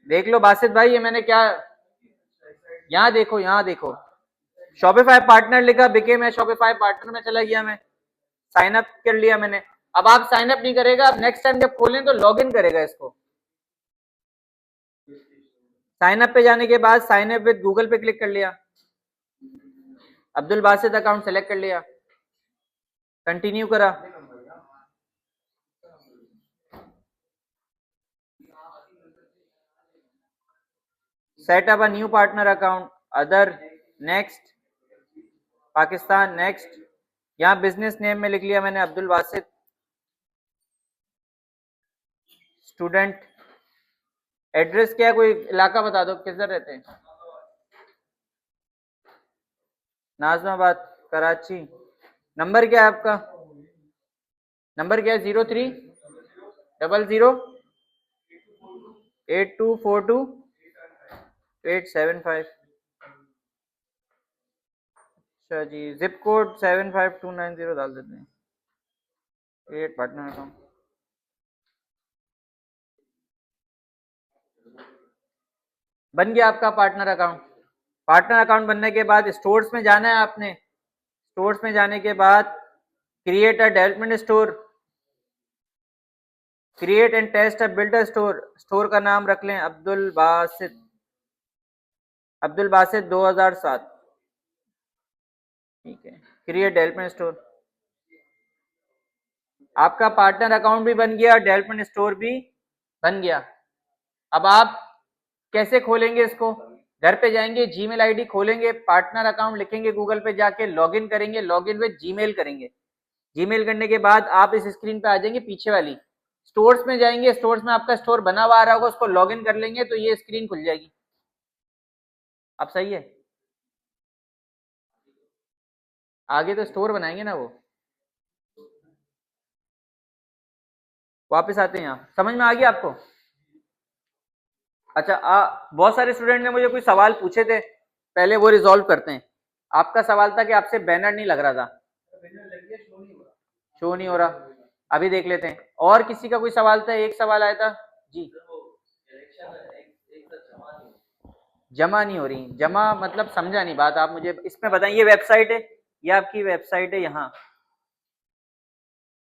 देख लो बासित भाई, ये मैंने क्या, यहाँ देखो, यहाँ देखो, शॉपिफाई पार्टनर लिखा, बिके, मैं शॉपिफाई पार्टनर में चला गया, मैं साइन अप कर लिया मैंने। अब आप साइन अप नहीं करेगा, अब नेक्स्ट टाइम जब खोलें तो लॉग इन करेगा इसको। साइन अप पे जाने के बाद साइन अप विद गूगल पे क्लिक कर लिया, अब्दुल बासित अकाउंट सेलेक्ट कर लिया, कंटिन्यू करा, set up a new partner account, other, next, Pakistan, next. यहाँ बिजनेस नेम में लिख लिया मैंने अब्दुल बासित, स्टूडेंट, एड्रेस क्या है, कोई इलाका बता दो किधर रहते हैं। नाजमाबाद, कराची। नंबर क्या है आपका, नंबर क्या है, 03008242 अच्छा जी, जिप कोड 75290 डाल देते हैं, क्रिएट पार्टनर अकाउंट। बन गया आपका पार्टनर अकाउंट। पार्टनर अकाउंट बनने के बाद स्टोर्स में जाना है आपने, स्टोर्स में जाने के बाद create a development store, create and test a builder store, store का नाम रख लें अब्दुल बासित, अब्दुल बासित 2007, ठीक है। क्रिएट डेवलपमेंट स्टोर, आपका पार्टनर अकाउंट भी बन गया, डेवलपमेंट स्टोर भी बन गया। अब आप कैसे खोलेंगे इसको, घर पे जाएंगे, जीमेल आईडी खोलेंगे, पार्टनर अकाउंट लिखेंगे, गूगल पे जाके लॉगिन करेंगे, लॉगिन विद जीमेल करेंगे। जीमेल करने के बाद आप इस स्क्रीन पे आ जाएंगे, पीछे वाली स्टोर्स में जाएंगे, स्टोर्स में आपका स्टोर बना हुआ आ रहा होगा, उसको लॉगिन कर लेंगे तो ये स्क्रीन खुल जाएगी। अब सही है, आगे तो स्टोर बनाएंगे ना वो। वापस आते हैं, यहाँ समझ में आ गया आपको। अच्छा, बहुत सारे स्टूडेंट ने मुझे कोई सवाल पूछे थे, पहले वो रिजॉल्व करते हैं। आपका सवाल था कि आपसे बैनर नहीं लग रहा था, शो नहीं हो रहा, अभी देख लेते हैं। और किसी का कोई सवाल था, एक सवाल आया था जी, जमा नहीं हो रही, जमा मतलब समझा नहीं बात, आप मुझे इसमें बताइए। वेबसाइट है, ये आपकी वेबसाइट है, यहाँ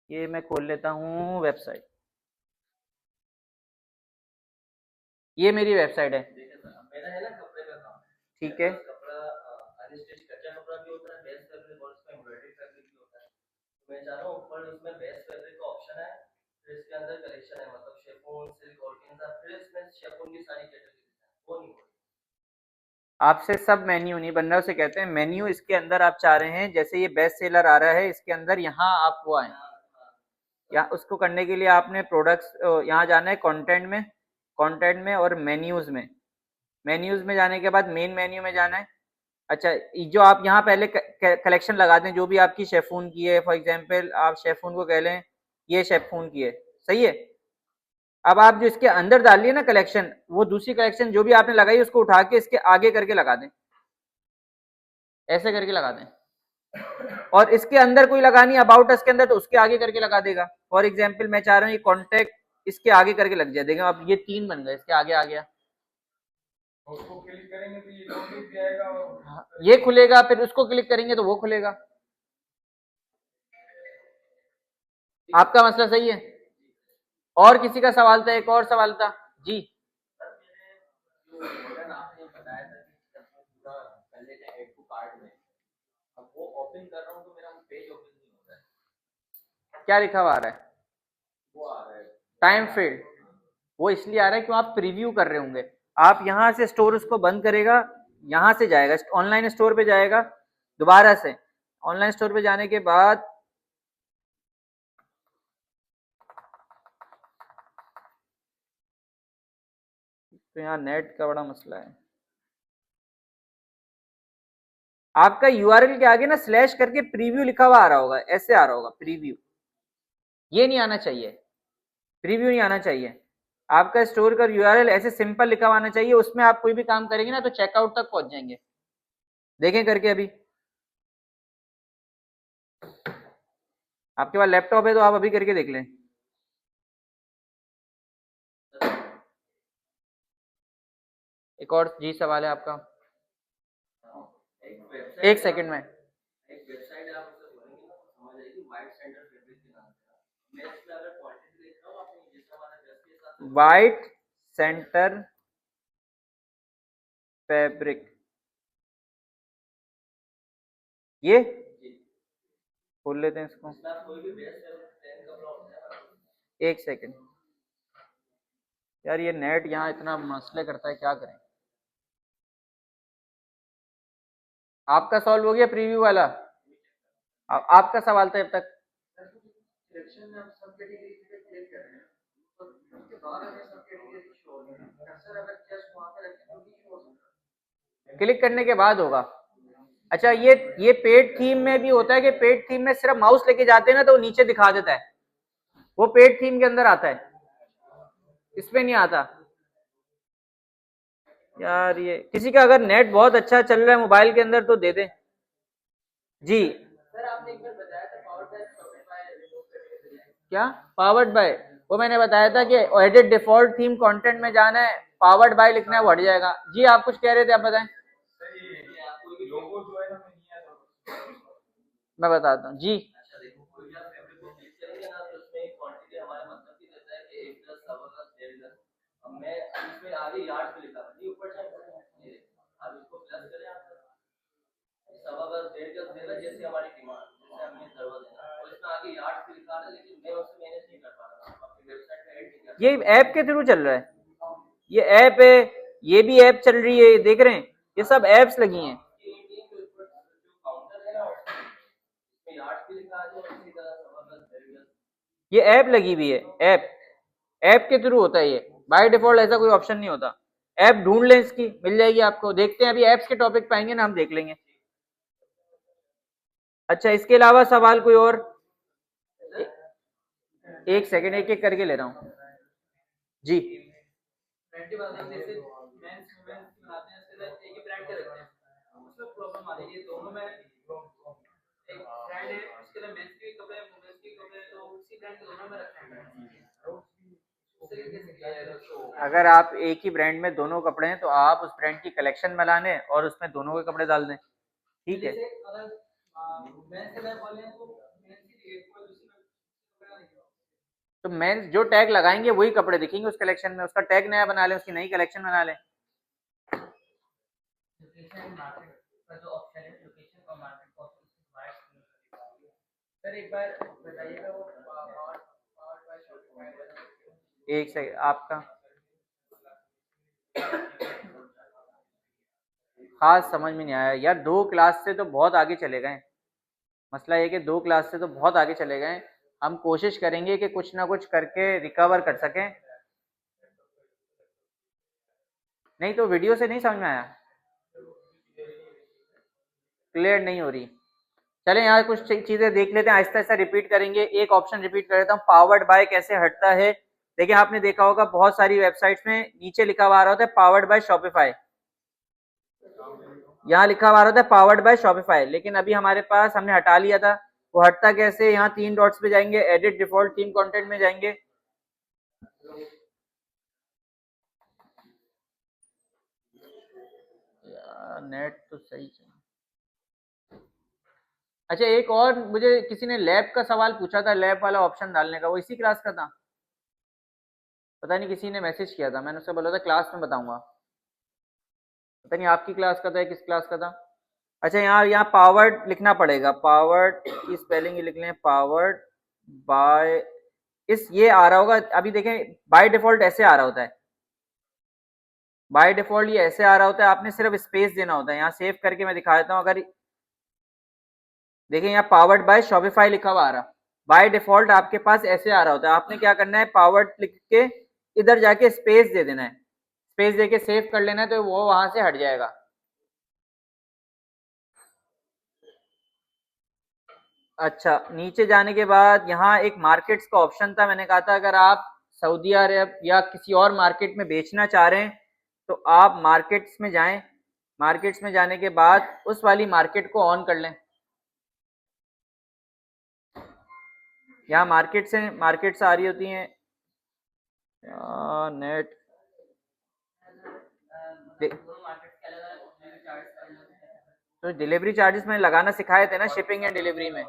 ये मैं खोल लेता हूँ वेबसाइट, ये मेरी वेबसाइट है, ठीक है। आपसे सब मेन्यू नहीं बन रहा, उसे कहते हैं मेन्यू। इसके अंदर आप चाह रहे हैं, जैसे ये बेस्ट सेलर आ रहा है, इसके अंदर यहाँ आप वो आए, या उसको करने के लिए आपने प्रोडक्ट्स, यहाँ जाना है कंटेंट में, कंटेंट में और मेन्यूज में, मेन्यूज में जाने के बाद मेन मेन्यू में जाना है। अच्छा, जो आप यहाँ पहले कलेक्शन लगा दें, जो भी आपकी शेफून की है, फॉर एग्जांपल आप शेफून को कह लें, ये शेफून की है, सही है। अब आप जो इसके अंदर डालिए ना कलेक्शन, वो दूसरी कलेक्शन जो भी आपने लगाई उसको उठा के इसके आगे करके लगा दें, ऐसे करके लगा दें। और इसके अंदर कोई लगानी अबाउट अस के अंदर, तो उसके आगे करके लगा देगा। फॉर एग्जाम्पल मैं चाह रहा हूँ ये कॉन्टेक्ट इसके आगे करके लग जाए, देखो अब ये 3 बन गए, इसके आगे आ गया, उसको क्लिक करेंगे तो ये लॉगिन जाएगा, और ये खुलेगा, फिर उसको क्लिक करेंगे तो वो खुलेगा। आपका मसला सही है। और किसी का सवाल था, एक और सवाल था जी, क्या लिखा हुआ आ रहा है, टाइम फील्ड, वो इसलिए आ रहा है क्यों आप प्रीव्यू कर रहे होंगे। आप यहाँ से स्टोर उसको बंद करेगा, यहाँ से जाएगा ऑनलाइन स्टोर पे जाएगा, दोबारा से ऑनलाइन स्टोर पे जाने के बाद तो यहाँ नेट का बड़ा मसला है। आपका यूआरएल के आगे ना स्लैश करके प्रीव्यू लिखा हुआ आ रहा होगा, ऐसे आ रहा होगा प्रीव्यू, ये नहीं आना चाहिए, प्रीव्यू नहीं आना चाहिए। आपका स्टोर का यूआरएल ऐसे सिंपल लिखा हुआ आना चाहिए, उसमें आप कोई भी काम करेंगे ना तो चेकआउट तक पहुंच जाएंगे। देखें करके, अभी आपके पास लैपटॉप है तो आप अभी करके देख लें। एक और जी सवाल है आपका, एक सेकंड में। एक वेबसाइट है, आप उसे बोलेंगे ना तो समझ आएगी, वाइट सेंटर फैब्रिक के नाम से। मैं इसमें अगर क्वांटिटी देख रहा हूँ, आपने जैसे हमारा ड्रेस के साथ वाइट सेंटर फैब्रिक, ये खोल लेते हैं इसको, एक सेकंड। यार ये नेट यहाँ इतना मसले करता है, क्या करें। आपका सॉल्व हो गया प्रीव्यू वाला? आपका सवाल था अब तक। क्लिक करने के बाद होगा। अच्छा, ये पेड थीम में भी होता है कि पेड थीम में सिर्फ माउस लेके जाते हैं ना तो नीचे दिखा देता है, वो पेड थीम के अंदर आता है, इसमें नहीं आता। यार ये किसी का अगर नेट बहुत अच्छा चल रहा है मोबाइल के अंदर तो दे दे जी। सर आपने एक बार बताया था पावर्ड बाय क्या? पावर्ड बाय, वो मैंने बताया था कि एडिट डिफॉल्ट थीम कंटेंट में जाना है, पावर्ड बाय लिखना है, वो हट जाएगा। जी आप कुछ कह रहे थे, आप बताएं। मैं बताता हूँ जी। ये ऐप के थ्रू चल रहा है, ये ऐप है, ये भी ऐप चल रही है, देख रहे हैं, ये सब ऐप्स लगी हैं। ये ऐप लगी हुई है, ऐप, ऐप के थ्रू होता है ये, बाय डिफॉल्ट ऐसा कोई ऑप्शन नहीं होता। ऐप ढूंढ लें, इसकी मिल जाएगी आपको। देखते हैं अभी ऐप्स के टॉपिक पे आएंगे ना, हम देख लेंगे। अच्छा, इसके अलावा सवाल कोई और? एक सेकंड, एक एक करके ले रहा हूँ जी। अगर आप एक ही ब्रांड में दोनों कपड़े हैं तो आप उस ब्रांड की कलेक्शन बना लें और उसमें दोनों के कपड़े डाल दें, ठीक है। तो मेंस जो टैग लगाएंगे वही कपड़े दिखेंगे उस कलेक्शन में, उसका टैग नया बना लें, उसकी नई कलेक्शन बना लें। एक सेकंड, आपका खास समझ में नहीं आया यार। 2 क्लास से तो बहुत आगे चले गए, मसला ये कि 2 क्लास से तो बहुत आगे चले गए। हम कोशिश करेंगे कि कुछ ना कुछ करके रिकवर कर सकें। नहीं तो वीडियो से नहीं समझ में आया, क्लियर नहीं हो रही। चलें यहाँ कुछ चीजें देख लेते हैं, आहिस्ता आहिस्ता रिपीट करेंगे। एक ऑप्शन रिपीट कर देता हूँ, पावर्ड बाय कैसे हटता है। देखिए आपने देखा होगा बहुत सारी वेबसाइट्स में नीचे लिखा हुआ आ रहा होता है पावर्ड बाय शॉपिफाई, यहाँ लिखा हुआ आ रहा होता है पावर्ड बाय शॉपिफाई, लेकिन अभी हमारे पास, हमने हटा लिया था। वो हटता कैसे? यहाँ 3 डॉट्स पे जाएंगे, एडिट डिफॉल्ट थीम कंटेंट में जाएंगे। नेट तो सही चल। अच्छा, एक और मुझे किसी ने लैब का सवाल पूछा था, लैब वाला ऑप्शन डालने का, वो इसी क्लास का था? पता नहीं, किसी ने मैसेज किया था, मैंने उससे बोला था क्लास में बताऊंगा। पता नहीं आपकी क्लास का था या किस क्लास का था। अच्छा, यहाँ पावर्ड लिखना पड़ेगा, पावर्ड की स्पेलिंग ये लिख लें, पावर्ड बाय, इस ये आ रहा होगा अभी देखें, बाय डिफॉल्ट ऐसे आ रहा होता है, बाय डिफॉल्ट ये ऐसे आ रहा होता है, आपने सिर्फ स्पेस देना होता है। यहाँ सेव करके मैं दिखा देता हूँ, अगर देखें यहाँ पावर्ड बाय शॉपिफाई लिखा हुआ आ रहा, बाय डिफॉल्ट आपके पास ऐसे आ रहा होता है। आपने क्या करना है, पावर्ड लिख के इधर जाके स्पेस दे देना है, स्पेस देके सेव कर लेना है, तो वो वहां से हट जाएगा। अच्छा, नीचे जाने के बाद यहाँ एक मार्केट्स का ऑप्शन था, मैंने कहा था अगर आप सऊदी अरब या किसी और मार्केट में बेचना चाह रहे हैं तो आप मार्केट्स में जाएं, मार्केट्स में जाने के बाद उस वाली मार्केट को ऑन कर लें। यहाँ मार्केट्स हैं, मार्केट्स आ रही होती हैं, नेट तो डिलीवरी चार्जेस मैंने लगाना सिखाए थे ना शिपिंग एंड डिलीवरी में।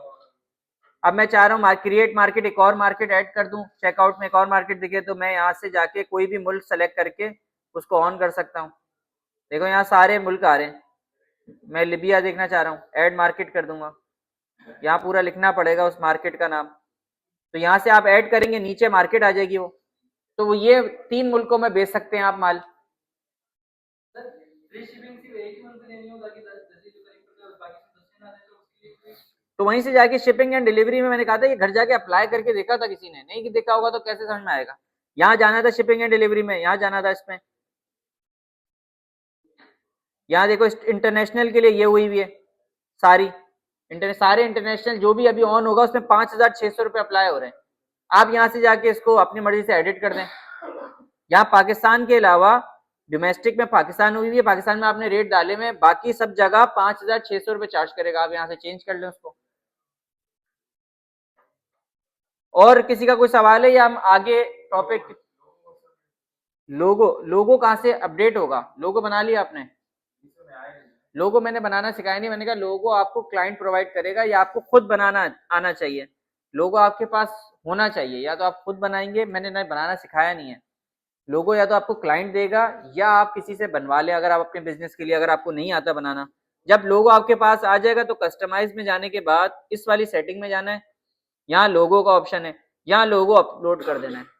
अब मैं चाह रहा हूँ क्रिएट मार्केट, एक और मार्केट ऐड कर दूं, चेकआउट में एक और मार्केट दिखे तो मैं यहाँ से जाके कोई भी मुल्क सेलेक्ट करके उसको ऑन कर सकता हूँ। देखो यहाँ सारे मुल्क आ रहे हैं, मैं लिबिया देखना चाह रहा हूँ, ऐड मार्केट कर दूंगा। यहाँ पूरा लिखना पड़ेगा उस मार्केट का नाम, तो यहाँ से आप ऐड करेंगे नीचे मार्केट आ जाएगी वो, तो वो ये 3 मुल्कों में बेच सकते हैं आप माल। तो वहीं से जाके शिपिंग एंड डिलीवरी में मैंने कहा था ये घर जाके अप्लाई करके देखा था, किसी ने नहीं देखा होगा तो कैसे समझ में आएगा। यहाँ जाना था शिपिंग एंड डिलीवरी में, यहाँ जाना था इसमें, यहाँ देखो इंटरनेशनल के लिए ये हुई है सारी सारे इंटरनेशनल जो भी अभी ऑन होगा उसमें 5,600 रुपये अप्लाई हो रहे हैं। आप यहाँ से जाके इसको अपनी मर्जी से एडिट कर दें। यहाँ पाकिस्तान के अलावा डोमेस्टिक में पाकिस्तान हुई है, पाकिस्तान में आपने रेट डाले में, बाकी सब जगह 5,600 रुपये चार्ज करेगा। आप यहाँ से चेंज कर लें उसको। और किसी का कोई सवाल है या हम आगे टॉपिक? लोगो कहाँ से अपडेट होगा? लोगो बना लिया आपने? लोगो मैंने बनाना सिखाया नहीं, मैंने कहा लोगो आपको क्लाइंट प्रोवाइड करेगा या आपको खुद बनाना आना चाहिए। लोगो आपके पास होना चाहिए, या तो आप खुद बनाएंगे, मैंने ना बनाना सिखाया नहीं है। लोगो या तो आपको क्लाइंट देगा या आप किसी से बनवा लें, अगर आप अपने बिजनेस के लिए, अगर आपको नहीं आता बनाना। जब लोगो आपके पास आ जाएगा तो कस्टमाइज में जाने के बाद इस वाली सेटिंग में जाना है, यहाँ लोगो का ऑप्शन है, यहाँ लोगो अपलोड कर देना है।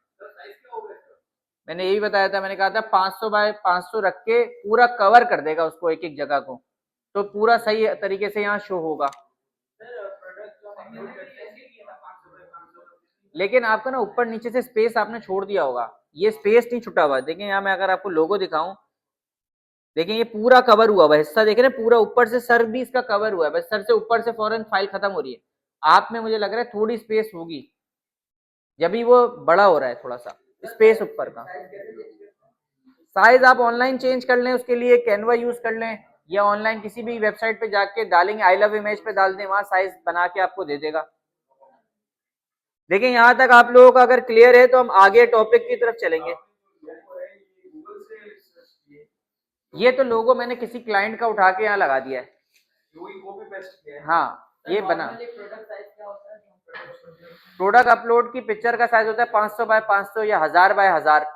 मैंने यही बताया था, मैंने कहा था 500 बाय 500 रख के पूरा कवर कर देगा उसको, एक एक जगह को, तो पूरा सही तरीके से यहाँ शो होगा। लेकिन आपका ना ऊपर नीचे से स्पेस आपने छोड़ दिया होगा, ये स्पेस नहीं छुटा हुआ। देखिए यहाँ मैं अगर आपको लोगो दिखाऊं, देखिए ये पूरा कवर हुआ हुआ हिस्सा, देख रहे हैं पूरा ऊपर से सर भी इसका कवर हुआ है, बस सर से ऊपर से फौरन फाइल खत्म हो रही है। आप में मुझे लग रहा है थोड़ी स्पेस होगी, जब भी वो बड़ा हो रहा है थोड़ा सा स्पेस ऊपर का। साइज आप ऑनलाइन चेंज कर लें, उसके लिए कैनवा यूज कर लें, या ऑनलाइन किसी भी वेबसाइट पे जाके डालेंगे, आई लव इमेज पे डाल दें, वहां साइज बना के आपको दे देगा। देखिए यहाँ तक आप लोगों का अगर क्लियर है तो हम आगे टॉपिक की तरफ चलेंगे। ये तो लोगो मैंने किसी क्लाइंट का उठा के यहाँ लगा दिया है। हाँ ये बना प्रोडक्ट अपलोड की पिक्चर का साइज होता है 500 बाय 500 या 1000 बाय 1000,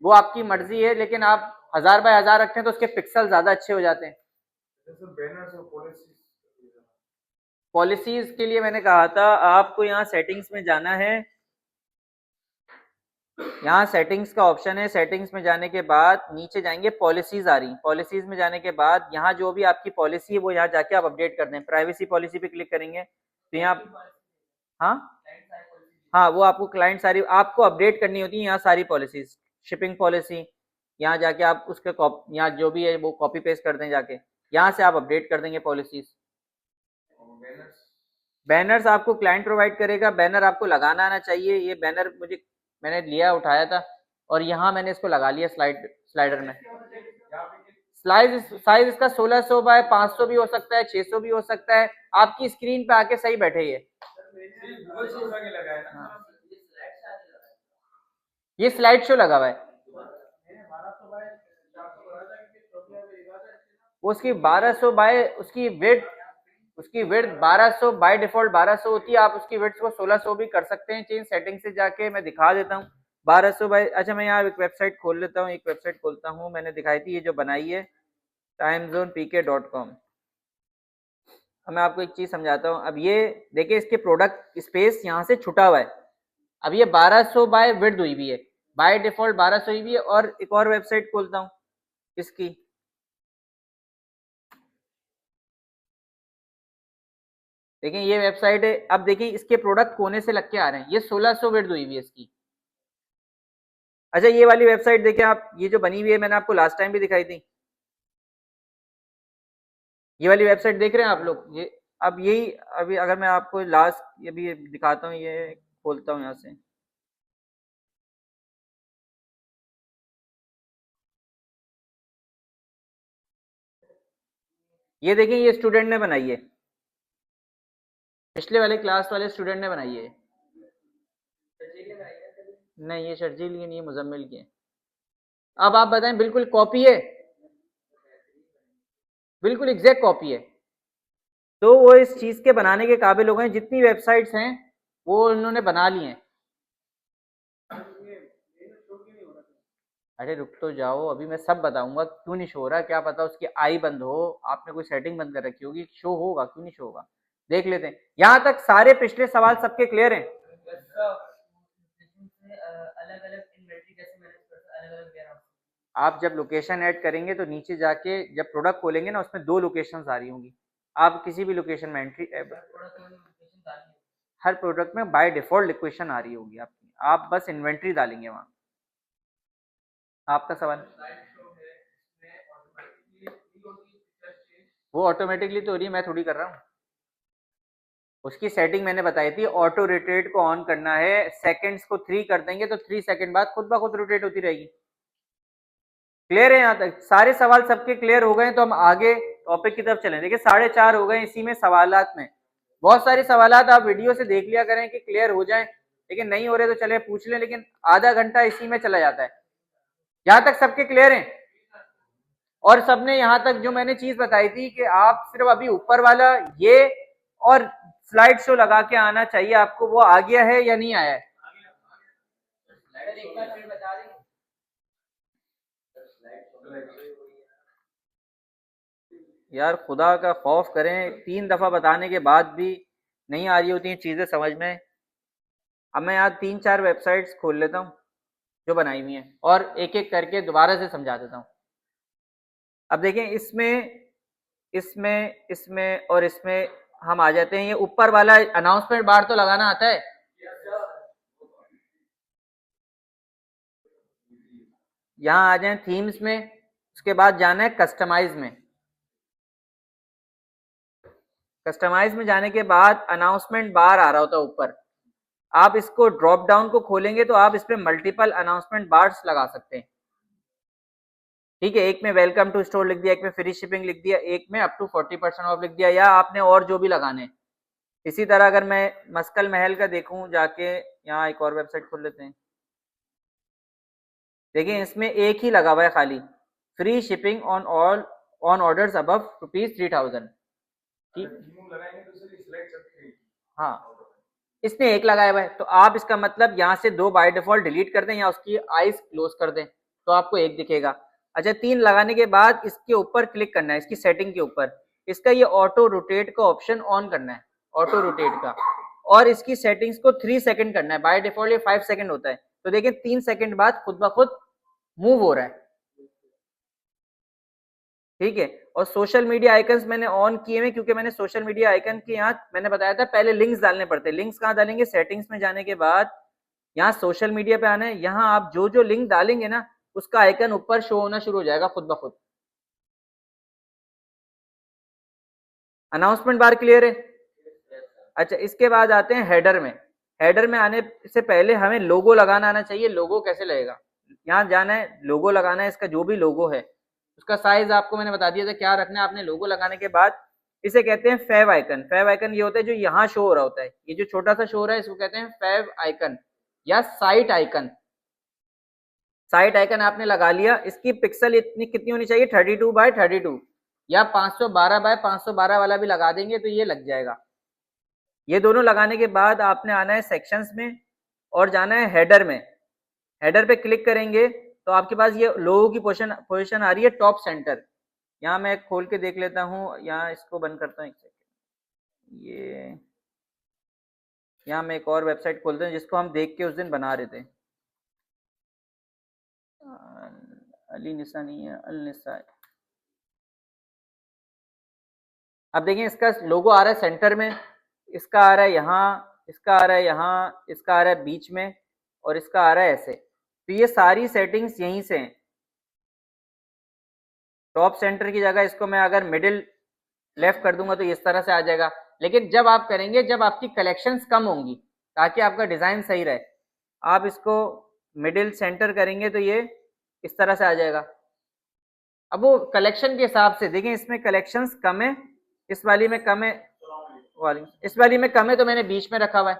वो आपकी मर्जी है, लेकिन आप 1000 बाय 1000 रखते हैं तो उसके पिक्सल ज्यादा अच्छे हो जाते हैं। पॉलिसीज के लिए मैंने कहा था आपको यहाँ सेटिंग्स में जाना है, यहाँ सेटिंग्स का ऑप्शन है, सेटिंग्स में जाने के बाद नीचे जाएंगे, पॉलिसीज आ रही, पॉलिसीज में जाने के बाद यहाँ जो भी आपकी पॉलिसी है वो यहाँ जाके आप अपडेट कर दें। प्राइवेसी पॉलिसी पे क्लिक करेंगे तो यहाँ, हाँ हाँ वो आपको क्लाइंट सारी आपको अपडेट करनी होती है, यहाँ सारी पॉलिसीज, शिपिंग पॉलिसी, यहाँ जाके आप उसके यहाँ जो भी है वो कॉपी पेस्ट कर दें जाके, यहाँ से आप अपडेट कर देंगे पॉलिसीज। बैनर्स आपको क्लाइंट प्रोवाइड करेगा, बैनर आपको लगाना आना चाहिए। ये बैनर मैंने लिया उठाया था और यहाँ मैंने इसको लगा लिया स्लाइडर में। साइज इसका 1600 बाय 500 भी हो सकता है, 600 भी हो सकता है, आपकी स्क्रीन पे आके सही बैठे। ये स्लाइड शो लगा हुआ है, उसकी 1200 बाय उसकी विड्थ 1200 बाय डिफॉल्ट 1200 होती है, आप उसकी विड्थ को 1600 भी कर सकते हैं चेंज। सेटिंग से जाके मैं दिखा देता हूँ 1200 बाय, अच्छा मैं यहाँ एक वेबसाइट खोल लेता हूँ, एक वेबसाइट खोलता हूँ, मैंने दिखाई थी ये जो बनाई है timezonepk.com। अब मैं आपको एक चीज समझाता हूँ। अब ये देखिए इसके प्रोडक्ट स्पेस यहाँ से छुटा हुआ है, अब ये 1200 बाय विड्थ हुई भी है, बाय डिफॉल्ट 1200 हुई भी है। और एक और वेबसाइट खोलता हूँ इसकी, देखिए ये वेबसाइट है। अब देखिए इसके प्रोडक्ट कोने से लग के आ रहे हैं, ये 1600 विड्थ हुई हुई है इसकी। अच्छा ये वाली वेबसाइट देखिए आप, ये जो बनी हुई है मैंने आपको लास्ट टाइम भी दिखाई थी, ये वाली वेबसाइट देख रहे हैं आप लोग। ये अब यही अभी अगर मैं आपको लास्ट अभी दिखाता हूँ, ये खोलता हूँ यहाँ से, ये देखिए ये स्टूडेंट ने बनाई है, पिछले वाले क्लास वाले स्टूडेंट ने बनाई है। नहीं ये शर्जील की नहीं है, मुजम्मिल की है। अब आप बताएं बिल्कुल कॉपी है, बिल्कुल एग्जैक्ट कॉपी है। तो वो इस चीज के बनाने के काबिल हो गए, जितनी वेबसाइट्स हैं वो उन्होंने बना ली हैं। अरे रुक तो जाओ, अभी मैं सब बताऊंगा क्यों नहीं शो हो रहा। क्या पता उसकी आई बंद हो, आपने कोई सेटिंग बंद कर रखी होगी, शो होगा, क्यों नहीं शो होगा। देख लेते हैं। यहाँ तक सारे पिछले सवाल सबके क्लियर हैं? आप जब लोकेशन ऐड करेंगे तो नीचे जाके जब प्रोडक्ट खोलेंगे ना, उसमें 2 लोकेशंस आ रही होंगी। आप किसी भी लोकेशन में एंट्री, हर प्रोडक्ट में बाय डिफॉल्ट लोकेशन आ रही होगी आपकी, आप बस इन्वेंट्री डालेंगे वहां। आपका सवाल? वो ऑटोमेटिकली तो हो रही है, मैं थोड़ी कर रहा हूँ। उसकी सेटिंग मैंने बताई थी, ऑटो रोटेट को ऑन करना है, सेकंड्स को 3 कर देंगे तो 3 सेकंड बाद खुद ब खुद रोटेट होती रहेगी। क्लियर है? यहाँ तक सारे सवाल सबके क्लियर हो गए, तो हम आगे टॉपिक की तरफ चलें। देखिए 4:30 हो गए इसी में सवालात में। बहुत सारे सवालात आप वीडियो से देख लिया करें कि क्लियर हो जाए, लेकिन नहीं हो रहे तो चले पूछ लें, लेकिन आधा घंटा इसी में चला जाता है। यहाँ तक सबके क्लियर है? और सबने यहाँ तक जो मैंने चीज बताई थी कि आप सिर्फ अभी ऊपर वाला ये और स्लाइड शो लगा के आना चाहिए आपको, वो आ गया है या नहीं आया है? यार खुदा का खौफ करें, 3 दफा बताने के बाद भी नहीं आ रही होती हैं चीजें समझ में। अब मैं यहाँ 3-4 वेबसाइट्स खोल लेता हूँ जो बनाई हुई हैं, और एक एक करके दोबारा से समझा देता हूँ। अब देखें, इसमें इसमें इसमें और इसमें हम आ जाते हैं। ये ऊपर वाला अनाउंसमेंट बार तो लगाना आता है? यहाँ आ जाए थीम्स में, उसके बाद जाना है कस्टमाइज में। कस्टमाइज में जाने के बाद अनाउंसमेंट बार आ रहा होता है ऊपर। आप इसको ड्रॉप डाउन को खोलेंगे तो आप इस पे मल्टीपल अनाउंसमेंट बार्स लगा सकते हैं। ठीक है, एक में वेलकम टू स्टोर लिख दिया, एक में फ्री शिपिंग लिख दिया, एक में अप टू 40% ऑफ लिख दिया, या आपने और जो भी लगाने। इसी तरह अगर मैं मस्कल महल का देखूं जाके, यहाँ एक और वेबसाइट खोल लेते हैं। देखिए इसमें एक ही लगा हुआ है खाली, free shipping on all on orders above ₹3000। हाँ, इसने एक लगाया हुआ है, तो आप इसका मतलब यहाँ से 2 बाय डिफॉल्ट डिलीट कर दें या उसकी आईज क्लोज कर दें तो आपको एक दिखेगा। अच्छा, 3 लगाने के बाद इसके ऊपर क्लिक करना है, इसकी सेटिंग के ऊपर, इसका ये ऑटो रोटेट का ऑप्शन ऑन करना है, ऑटो रोटेट का, और इसकी सेटिंग्स को 3 सेकंड करना है। बाय डिफॉल्ट ये 5 सेकंड होता है, तो देखिए 3 सेकंड बाद खुद ब खुद मूव हो रहा है। ठीक है, और सोशल मीडिया आइकन्स मैंने ऑन किए हुए, क्योंकि मैंने सोशल मीडिया आइकन के यहाँ मैंने बताया था पहले लिंक्स डालने पड़ते हैं। लिंक्स कहाँ डालेंगे? सेटिंग्स में जाने के बाद यहाँ सोशल मीडिया पे आना है। यहाँ आप जो जो लिंक डालेंगे ना, उसका आइकन ऊपर शो होना शुरू हो जाएगा खुद ब खुद। अनाउंसमेंट बार क्लियर है? अच्छा, इसके बाद आते हैं हेडर में। हेडर में आने से पहले हमें लोगो लगाना आना चाहिए। लोगो कैसे लगेगा? यहाँ जाना है, लोगो लगाना है, इसका जो भी लोगो है उसका साइज आपको मैंने बता दिया था क्या रखना है। आपने लोगो लगाने के बाद इसे कहते हैं फेव आइकन। फेव आइकन ये होता है जो यहाँ शो हो रहा होता है, ये जो छोटा सा शो हो रहा है इसको कहते हैं फेव आइकन या साइट आइकन। साइट आइकन आपने लगा लिया, इसकी पिक्सल इतनी कितनी होनी चाहिए? 32x32, या 512x512 वाला भी लगा देंगे तो ये लग जाएगा। ये दोनों लगाने के बाद आपने आना है सेक्शंस में और जाना है हेडर में। हेडर पे क्लिक करेंगे तो आपके पास ये लोगों की पोजीशन आ रही है टॉप सेंटर। यहाँ मैं खोल के देख लेता हूँ, यहाँ इसको बंद करता हूँ एक सेकंड। ये यहाँ मैं एक और वेबसाइट खोलता हूँ जिसको हम देख के उस दिन बना रहे थे। अली निसा नहीं है, अल निसा है। अब देखिए इसका लोगो आ रहा है सेंटर में, इसका आ रहा है यहाँ, इसका आ रहा है यहाँ, इसका आ रहा है बीच में, और इसका आ रहा है ऐसे। तो ये सारी सेटिंग्स यहीं से हैं। टॉप सेंटर की जगह इसको मैं अगर मिडिल लेफ्ट कर दूंगा तो इस तरह से आ जाएगा। लेकिन जब आप करेंगे जब आपकी कलेक्शंस कम होंगी, ताकि आपका डिजाइन सही रहे, आप इसको मिडिल सेंटर करेंगे तो ये इस तरह से आ जाएगा। अब वो कलेक्शन के हिसाब से देखें, इसमें कलेक्शंस कम है, इस वाली में कम है, इस वाली में कम है तो मैंने बीच में रखा हुआ है।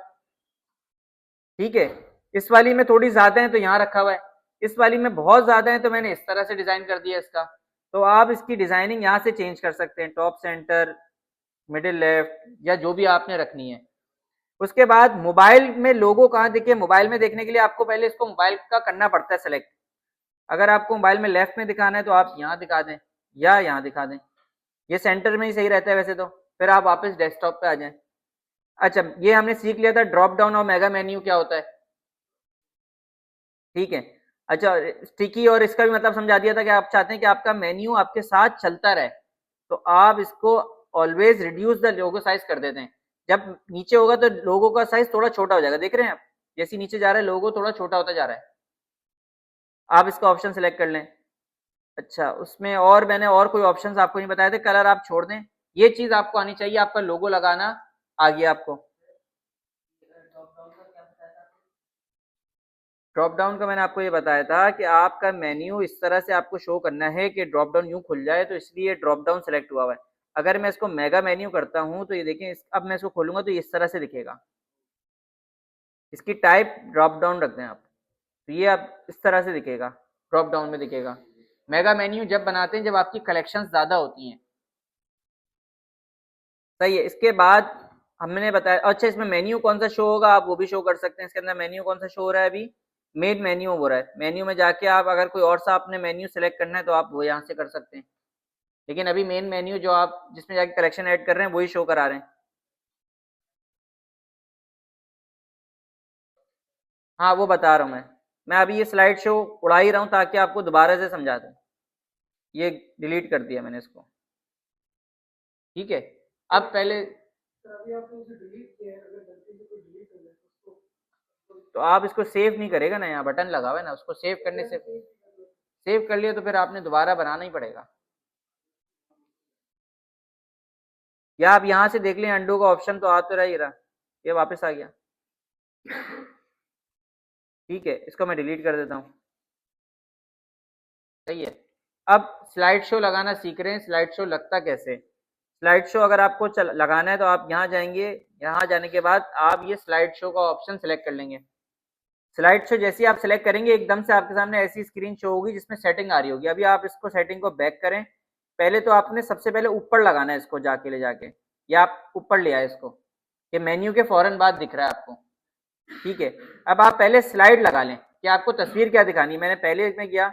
ठीक है, इस वाली में थोड़ी ज्यादा है तो यहाँ रखा हुआ है, इस वाली में बहुत ज्यादा है तो मैंने इस तरह से डिजाइन कर दिया इसका। तो आप इसकी डिजाइनिंग यहाँ से चेंज कर सकते हैं, टॉप सेंटर, मिडिल लेफ्ट, या जो भी आपने रखनी है। उसके बाद मोबाइल में लोगो कहाँ देखिए, मोबाइल में देखने के लिए आपको पहले इसको मोबाइल का करना पड़ता है सेलेक्ट। अगर आपको मोबाइल में लेफ्ट में दिखाना है तो आप यहाँ दिखा दें या यहाँ दिखा दें, ये सेंटर में ही सही रहता है वैसे तो। फिर आप वापस डेस्कटॉप पे आ जाएं। अच्छा, ये हमने सीख लिया था ड्रॉप डाउन और मेगा मेन्यू क्या होता है, ठीक है। अच्छा, स्टिकी और इसका भी मतलब समझा दिया था कि आप चाहते हैं कि आपका मेन्यू आपके साथ चलता रहे, तो आप इसको always reduce the logo size कर देते हैं। जब नीचे होगा तो लोगो का साइज थोड़ा छोटा हो जाएगा, देख रहे हैं आप, जैसे नीचे जा रहा है लोगो थोड़ा छोटा होता जा रहा है। आप इसका ऑप्शन सेलेक्ट कर लें। अच्छा, उसमें और मैंने और कोई ऑप्शंस आपको नहीं बताए थे, कलर आप छोड़ दें, ये चीज आपको आनी चाहिए, आपका लोगो लगाना आ गया आपको। ड्रॉप डाउन का मैंने आपको ये बताया था कि आपका मेन्यू इस तरह से आपको शो करना है कि ड्रॉप डाउन यूं खुल जाए, तो इसलिए ड्रॉप डाउन सेलेक्ट हुआ हुआ है। अगर मैं इसको मेगा मेन्यू करता हूं तो ये देखें, अब मैं इसको खोलूंगा तो ये इस तरह से दिखेगा। इसकी टाइप ड्रॉप डाउन रख दें आप, तो ये अब इस तरह से दिखेगा, ड्रॉप डाउन में दिखेगा। मेगा मेन्यू जब बनाते हैं जब आपकी कलेक्शंस ज्यादा होती हैं, सही है। इसके बाद हमने बताया, अच्छा इसमें मेन्यू कौन सा शो होगा आप वो भी शो कर सकते हैं। इसके अंदर मेन्यू कौन सा शो हो रहा है, अभी मेन मेन्यू हो रहा है। मेन्यू में जाके आप अगर कोई और सा आपने मेन्यू सेलेक्ट करना है तो आप वो यहाँ से कर सकते हैं, लेकिन अभी मेन मेन्यू जो आप जिसमें जाके कलेक्शन ऐड कर रहे हैं वही शो करा रहे हैं। हाँ वो बता रहा हूँ मैं अभी ये स्लाइड शो उड़ा ही रहा हूँ ताकि आपको दोबारा से समझा दूँ। ये डिलीट कर दिया मैंने इसको, ठीक है। अब पहले तो आप इसको सेव नहीं करेगा ना, यहाँ बटन लगा हुआ है ना, उसको सेव करने से, सेव कर लिया तो फिर आपने दोबारा बनाना ही पड़ेगा। या आप यहाँ से देख लें, अंडू का ऑप्शन तो आ तो रहा ही रहा, ये वापस आ गया, ठीक है। इसको मैं डिलीट कर देता हूँ, सही है। अब स्लाइड शो लगाना सीख रहे हैं, स्लाइड शो लगता कैसे। स्लाइड शो अगर आपको लगाना है तो आप यहाँ जाएंगे, यहाँ जाने के बाद आप ये स्लाइड शो का ऑप्शन सेलेक्ट कर लेंगे। स्लाइड शो जैसे ही आप सेलेक्ट करेंगे एकदम से आपके सामने ऐसी स्क्रीन शो होगी जिसमें सेटिंग आ रही होगी। अभी आप इसको सेटिंग को बैक करें, पहले तो आपने सबसे पहले ऊपर लगाना है इसको, जाके ले जाके, या आप ऊपर ले आए इसको, ये मेन्यू के फौरन बाद दिख रहा है आपको, ठीक है। अब आप पहले स्लाइड लगा लें कि आपको तस्वीर क्या दिखानी है। मैंने पहले इसमें गया,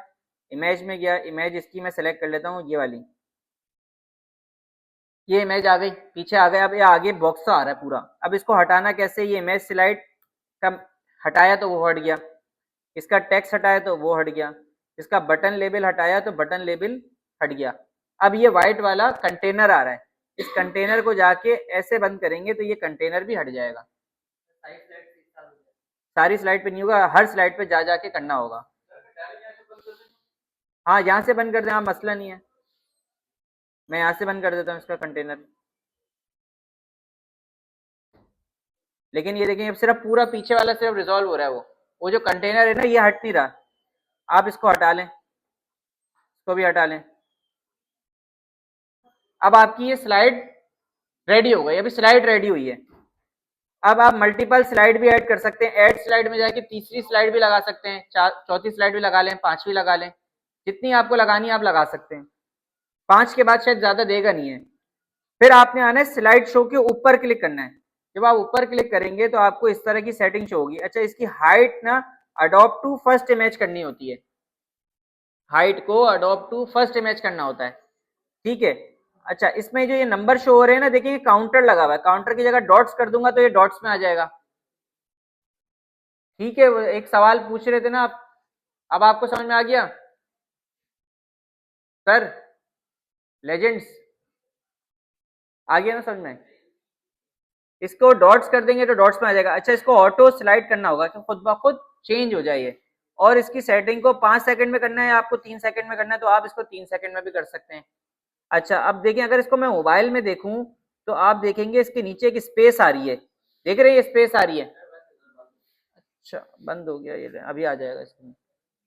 इमेज में गया, इमेज इसकी मैं सेलेक्ट कर लेता हूँ, ये वाली, ये इमेज आ गई, पीछे आ गया। अब ये आगे बॉक्स आ रहा है पूरा, अब इसको हटाना कैसे, ये इमेज स्लाइड का हटाया तो वो हट गया, इसका टेक्स्ट हटाया तो वो हट गया, इसका बटन लेबल हटाया तो बटन लेबल हट गया। अब ये व्हाइट वाला कंटेनर आ रहा है, इस कंटेनर को जाके ऐसे बंद करेंगे तो ये कंटेनर भी हट जाएगा। सारी स्लाइड पे नहीं होगा, हर स्लाइड पे जा जाके करना होगा। हाँ यहाँ से बंद कर दें, हाँ मसला नहीं है, मैं यहाँ से बंद कर देता हूँ इसका कंटेनर। लेकिन ये देखिए अब सिर्फ पूरा पीछे वाला सिर्फ रिजॉल्व हो रहा है, वो जो कंटेनर है ना ये हट नहीं रहा। आप इसको हटा लें, इसको भी हटा लें। अब आपकी ये स्लाइड रेडी हो गई, अभी स्लाइड रेडी हुई है। अब आप मल्टीपल स्लाइड भी ऐड कर सकते हैं, ऐड स्लाइड में जाके तीसरी स्लाइड भी लगा सकते हैं, चौथी स्लाइड भी लगा लें, पांचवी लगा लें, जितनी आपको लगानी है आप लगा सकते हैं। 5 के बाद शायद ज्यादा देगा नहीं है। फिर आपने आना है स्लाइड शो के ऊपर क्लिक करना है। जब आप ऊपर क्लिक करेंगे तो आपको इस तरह की सेटिंग शो होगी। अच्छा, इसकी हाइट ना अडॉप्ट टू फर्स्ट इमेज करनी होती है, हाइट को अडॉप्ट टू फर्स्ट इमेज करना होता है, ठीक है। अच्छा, इसमें जो ये नंबर शो हो रहे हैं ना, देखिए काउंटर लगा हुआ है, काउंटर की जगह डॉट्स कर दूंगा तो ये डॉट्स में आ जाएगा, ठीक है। एक सवाल पूछ रहे थे ना आप, अब आपको समझ में आ गया सर, लेजेंड्स आ गया ना समझ में। इसको डॉट्स कर देंगे तो डॉट्स में आ जाएगा। अच्छा, इसको ऑटो स्लाइड करना होगा कि खुद ब खुद चेंज हो जाए, और इसकी सेटिंग को 5 सेकंड में करना है, आपको 3 सेकंड में करना है तो आप इसको 3 सेकंड में भी कर सकते हैं। अच्छा, अब देखिए अगर इसको मैं मोबाइल में देखूं तो आप देखेंगे इसके नीचे एक स्पेस आ रही है, देख रहे हैं ये स्पेस आ रही है। अच्छा, बंद हो गया, ये अभी आ जाएगा इसमें।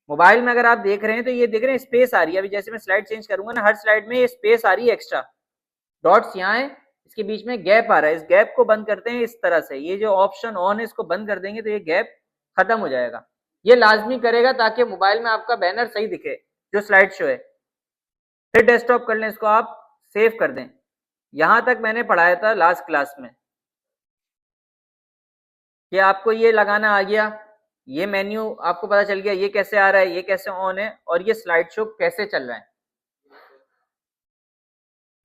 मोबाइल में अगर आप देख रहे हैं तो ये देख रहे हैं स्पेस आ रही है। अभी जैसे मैं स्लाइड चेंज करूंगा ना, हर स्लाइड में ये स्पेस आ रही है एक्स्ट्रा, डॉट्स यहाँ है, इसके बीच में गैप आ रहा है। इस गैप को बंद करते हैं इस तरह से, ये जो ऑप्शन ऑन है इसको बंद कर देंगे तो ये गैप खत्म हो जाएगा। ये लाजमी करेगा ताकि मोबाइल में आपका बैनर सही दिखे जो स्लाइड शो है। फिर डेस्कटॉप कर लें, इसको आप सेव कर दें। यहां तक मैंने पढ़ाया था लास्ट क्लास में कि आपको ये लगाना आ गया, ये मेन्यू आपको पता चल गया, ये कैसे आ रहा है, ये कैसे ऑन है, और ये स्लाइड शो कैसे चल रहा है।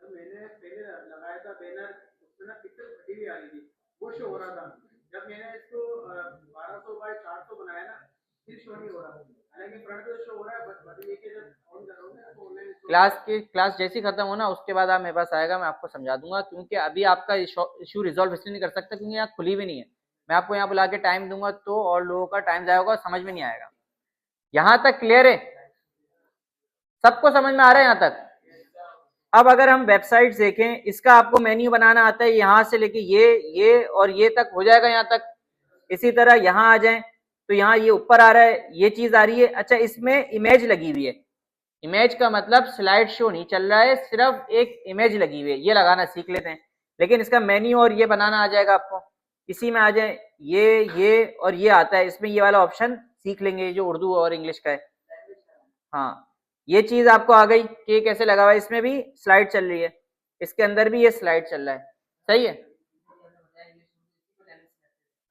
मैंने पहले लगाया था बैनर, उसमें ना पिक्चर फटी हुई आ रही थी, वो शो हो रहा था। जब मैंने इसको 1200 बाय 400 बनाया ना, फिर शो नहीं हो रहा, हालांकि फ्रंट पे शो हो रहा है, बट ये कि जब ऑन करोगे तो ऑनलाइन क्लास जैसी खत्म हो ना, उसके बाद आप मेरे पास आएगा, मैं आपको समझा दूंगा, क्योंकि अभी आपका इशू रिजॉल्व इसलिए नहीं कर सकता क्योंकि यहाँ खुली भी नहीं है। मैं आपको यहाँ बुला के टाइम दूंगा तो और लोगों का टाइम जाया होगा, समझ में नहीं आएगा। यहाँ तक क्लियर है? सबको समझ में आ रहा है यहाँ तक? अब अगर हम वेबसाइट देखें, इसका आपको मेन्यू बनाना आता है, यहाँ से लेके ये और ये तक हो जाएगा यहाँ तक। इसी तरह यहाँ आ जाएं तो यहाँ ये ऊपर आ रहा है, ये चीज आ रही है। अच्छा, इसमें इमेज लगी हुई है, इमेज का मतलब स्लाइड शो नहीं चल रहा है, सिर्फ एक इमेज लगी हुई है, ये लगाना सीख लेते हैं। लेकिन इसका मेन्यू और ये बनाना आ जाएगा आपको। इसी में आ जाए, ये और ये आता है, इसमें ये वाला ऑप्शन सीख लेंगे जो उर्दू और इंग्लिश का है। हाँ, ये चीज आपको आ गई कि ये कैसे लगा हुआ है, इसमें भी स्लाइड चल रही है, इसके अंदर भी ये स्लाइड चल रहा है। सही है?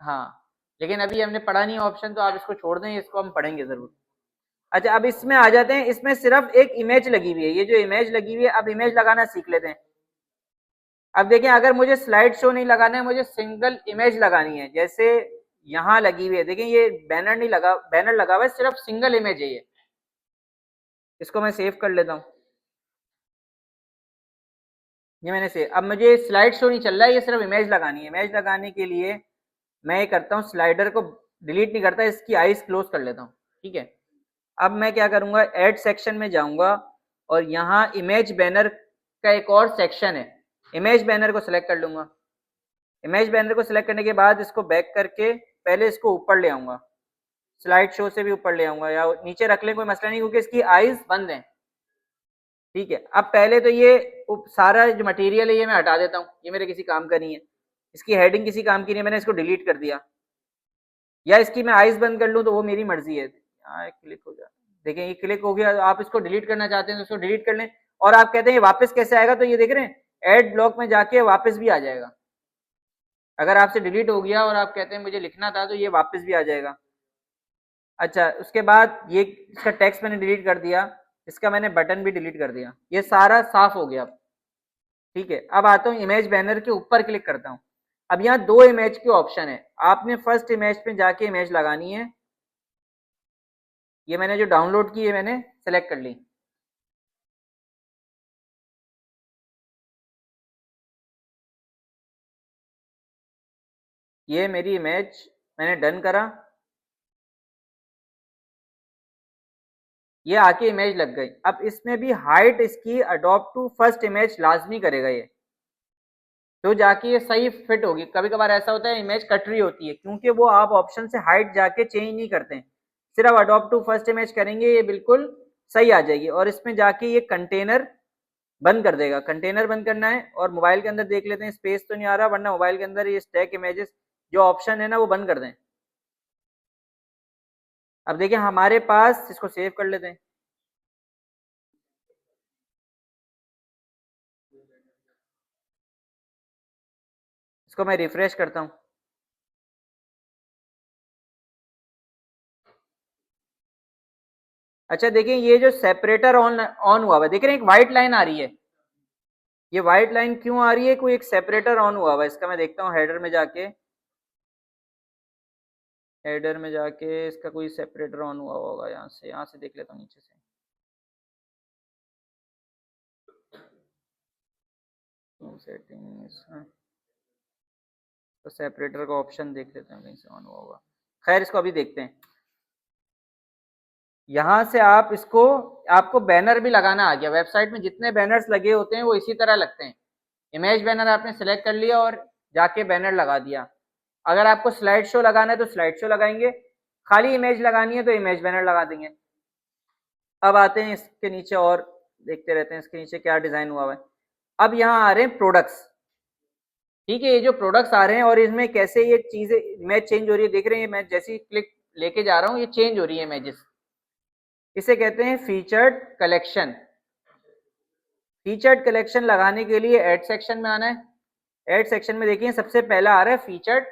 हाँ, लेकिन अभी हमने पढ़ा नहीं ऑप्शन, तो आप इसको छोड़ दें, इसको हम पढ़ेंगे जरूर। अच्छा, अब इसमें आ जाते हैं, इसमें सिर्फ एक इमेज लगी हुई है, ये जो इमेज लगी हुई है, अब इमेज लगाना सीख लेते हैं। अब देखें, अगर मुझे स्लाइड शो नहीं लगाना है, मुझे सिंगल इमेज लगानी है, जैसे यहाँ लगी हुई है, देखें ये बैनर नहीं लगा, बैनर लगा हुआ है, सिर्फ सिंगल इमेज है ये। इसको मैं सेव कर लेता हूँ, ये मैंने सेव। अब मुझे स्लाइड शो नहीं चल रहा है, ये सिर्फ इमेज लगानी है। इमेज लगाने के लिए मैं ये करता हूँ, स्लाइडर को डिलीट नहीं करता, इसकी आईज क्लोज कर लेता हूँ। ठीक है, अब मैं क्या करूंगा, ऐड सेक्शन में जाऊंगा और यहाँ इमेज बैनर का एक और सेक्शन है, इमेज बैनर को सिलेक्ट कर लूंगा। इमेज बैनर को सिलेक्ट करने के बाद इसको बैक करके पहले इसको ऊपर ले आऊंगा, स्लाइड शो से भी ऊपर ले आऊंगा, या नीचे रख लें, कोई मसला नहीं, क्योंकि इसकी आईज बंद है। ठीक है, अब पहले तो ये सारा जो मटेरियल है ये मैं हटा देता हूँ, ये मेरे किसी काम का नहीं है, इसकी हेडिंग किसी काम की नहीं है, मैंने इसको डिलीट कर दिया। या इसकी मैं आईज बंद कर लूँ तो वो मेरी मर्जी है। यहाँ क्लिक हो जाए, देखें ये क्लिक हो गया। आप इसको डिलीट करना चाहते हैं तो इसको डिलीट कर लें। और आप कहते हैं ये वापस कैसे आएगा, तो ये देख रहे हैं एड ब्लॉक में जाके वापस भी आ जाएगा। अगर आपसे डिलीट हो गया और आप कहते हैं मुझे लिखना था, तो ये वापस भी आ जाएगा। अच्छा, उसके बाद ये इसका टेक्स्ट मैंने डिलीट कर दिया, इसका मैंने बटन भी डिलीट कर दिया, ये सारा साफ हो गया। ठीक है, अब आता हूँ इमेज बैनर के ऊपर क्लिक करता हूँ। अब यहाँ दो इमेज के ऑप्शन है, आपने फर्स्ट इमेज पे जाके इमेज लगानी है। ये मैंने जो डाउनलोड की है मैंने सेलेक्ट कर ली। ये मेरी इमेज मैंने डन करा, ये आके इमेज लग गई। अब इसमें भी हाइट इसकी अडॉप्ट टू फर्स्ट इमेज लाजमी करेगा ये, तो जाके ये सही फिट होगी। कभी कभार ऐसा होता है इमेज कट रही होती है, क्योंकि वो आप ऑप्शन से हाइट जाके चेंज नहीं करते हैं, सिर्फ अडॉप्ट टू फर्स्ट इमेज करेंगे, ये बिल्कुल सही आ जाएगी। और इसमें जाके ये कंटेनर बंद कर देगा। कंटेनर बंद करना है, और मोबाइल के अंदर देख लेते हैं स्पेस तो नहीं आ रहा, वरना मोबाइल के अंदर ये स्टैक इमेजेस जो ऑप्शन है ना वो बंद कर दें। अब देखिए हमारे पास, इसको सेव कर लेते हैं। इसको मैं रिफ्रेश करता हूँ। अच्छा देखिए, ये जो सेपरेटर ऑन ऑन हुआ हुआ, देख रहे हैं एक व्हाइट लाइन आ रही है। ये व्हाइट लाइन क्यों आ रही है, कोई एक सेपरेटर ऑन हुआ हुआ है। इसका मैं देखता हूँ हेडर में जाके, हेडर में जाके इसका कोई सेपरेटर ऑन हुआ होगा। यहाँ से देख लेता हूँ नीचे से। सेटिंग्स, तो सेपरेटर का ऑप्शन देख लेते हैं कहीं से ऑन हुआ होगा। खैर, इसको अभी देखते हैं। यहाँ से आप इसको, आपको बैनर भी लगाना आ गया। वेबसाइट में जितने बैनर्स लगे होते हैं वो इसी तरह लगते हैं। इमेज बैनर आपने सेलेक्ट कर लिया और जाके बैनर लगा दिया। अगर आपको स्लाइड शो लगाना है तो स्लाइड शो लगाएंगे, खाली इमेज लगानी है तो इमेज बैनर लगा देंगे। अब आते हैं इसके नीचे और देखते रहते हैं इसके नीचे क्या डिजाइन हुआ है। अब यहाँ आ रहे हैं प्रोडक्ट्स। ठीक है, ये जो प्रोडक्ट्स आ रहे हैं और इसमें कैसे ये चीजें इमेज चेंज हो रही है, देख रहे हैं। मैं जैसे ही क्लिक लेके जा रहा हूँ ये चेंज हो रही है इमेजेस। इसे कहते हैं फीचर्ड कलेक्शन। फीचर्ड कलेक्शन लगाने के लिए ऐड सेक्शन में आना है। ऐड सेक्शन में देखिए सबसे पहला आ रहा है फीचर्ड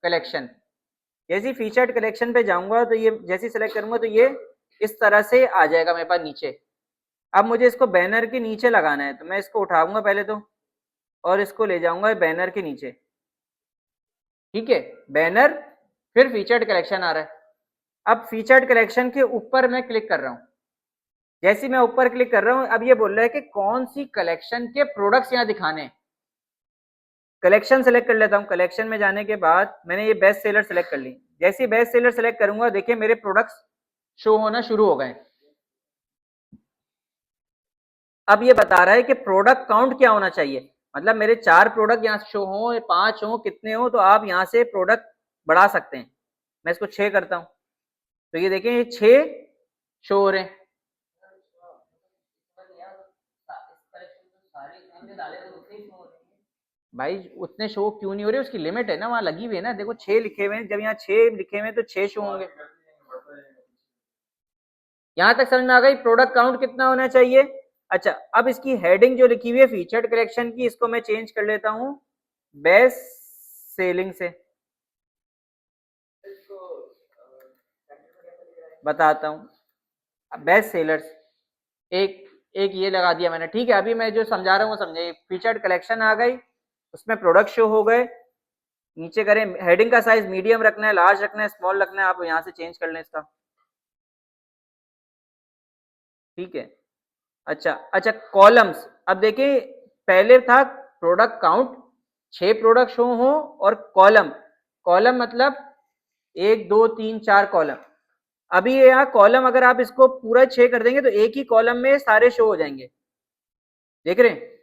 कलेक्शन। जैसे फीचर्ड कलेक्शन पे जाऊंगा तो ये जैसे सेलेक्ट करूंगा तो ये इस तरह से आ जाएगा मेरे पास नीचे। अब मुझे इसको बैनर के नीचे लगाना है, तो मैं इसको उठाऊंगा पहले तो और इसको ले जाऊंगा बैनर के नीचे। ठीक है, बैनर फिर फीचर्ड कलेक्शन आ रहा है। अब फीचर्ड कलेक्शन के ऊपर मैं क्लिक कर रहा हूं। जैसे मैं ऊपर क्लिक कर रहा हूं, अब ये बोल रहा है कि कौन सी कलेक्शन के प्रोडक्ट्स यहां दिखाने हैं। कलेक्शन सेलेक्ट कर लेता हूं। कलेक्शन में जाने के बाद मैंने ये बेस्ट सेलर सेलेक्ट कर ली। जैसे बेस्ट सेलर सेलेक्ट करूंगा, देखिए मेरे प्रोडक्ट्स शो होना शुरू हो गए। अब ये बता रहा है कि प्रोडक्ट काउंट क्या होना चाहिए, मतलब मेरे 4 प्रोडक्ट यहाँ शो हो, 5 हो, कितने हो, तो आप यहाँ से प्रोडक्ट बढ़ा सकते हैं। मैं इसको 6 करता हूँ, तो ये देखें ये 6 शो हो रहे हैं। भाई उतने शो क्यों नहीं हो रहे, उसकी लिमिट है ना, वहां लगी हुई है ना। देखो 6 लिखे हुए हैं, जब यहाँ 6 लिखे हुए हैं तो 6 शो होंगे। यहां तक समझ में आ गई प्रोडक्ट काउंट कितना होना चाहिए। अच्छा, अब इसकी हेडिंग जो लिखी हुई है फीचर्ड कलेक्शन की, इसको मैं चेंज कर लेता हूं बेस्ट सेलिंग से। बताता हूं, बेस्ट सेलर्स एक एक ये लगा दिया मैंने। ठीक है, अभी मैं जो समझा रहा हूँ वो समझे। फीचर्ड कलेक्शन आ गई, उसमें प्रोडक्ट शो हो गए। नीचे करें, हेडिंग का साइज मीडियम रखना है, लार्ज रखना है, स्मॉल रखना है, आप यहाँ से चेंज कर लें इसका। ठीक है, अच्छा अच्छा, कॉलम्स। अब देखिए पहले था प्रोडक्ट काउंट, 6 प्रोडक्ट शो हो, और कॉलम। कॉलम मतलब 1 2 3 4 कॉलम। अभी ये यहाँ कॉलम अगर आप इसको पूरा 6 कर देंगे तो एक ही कॉलम में सारे शो हो जाएंगे। देख रहे हैं,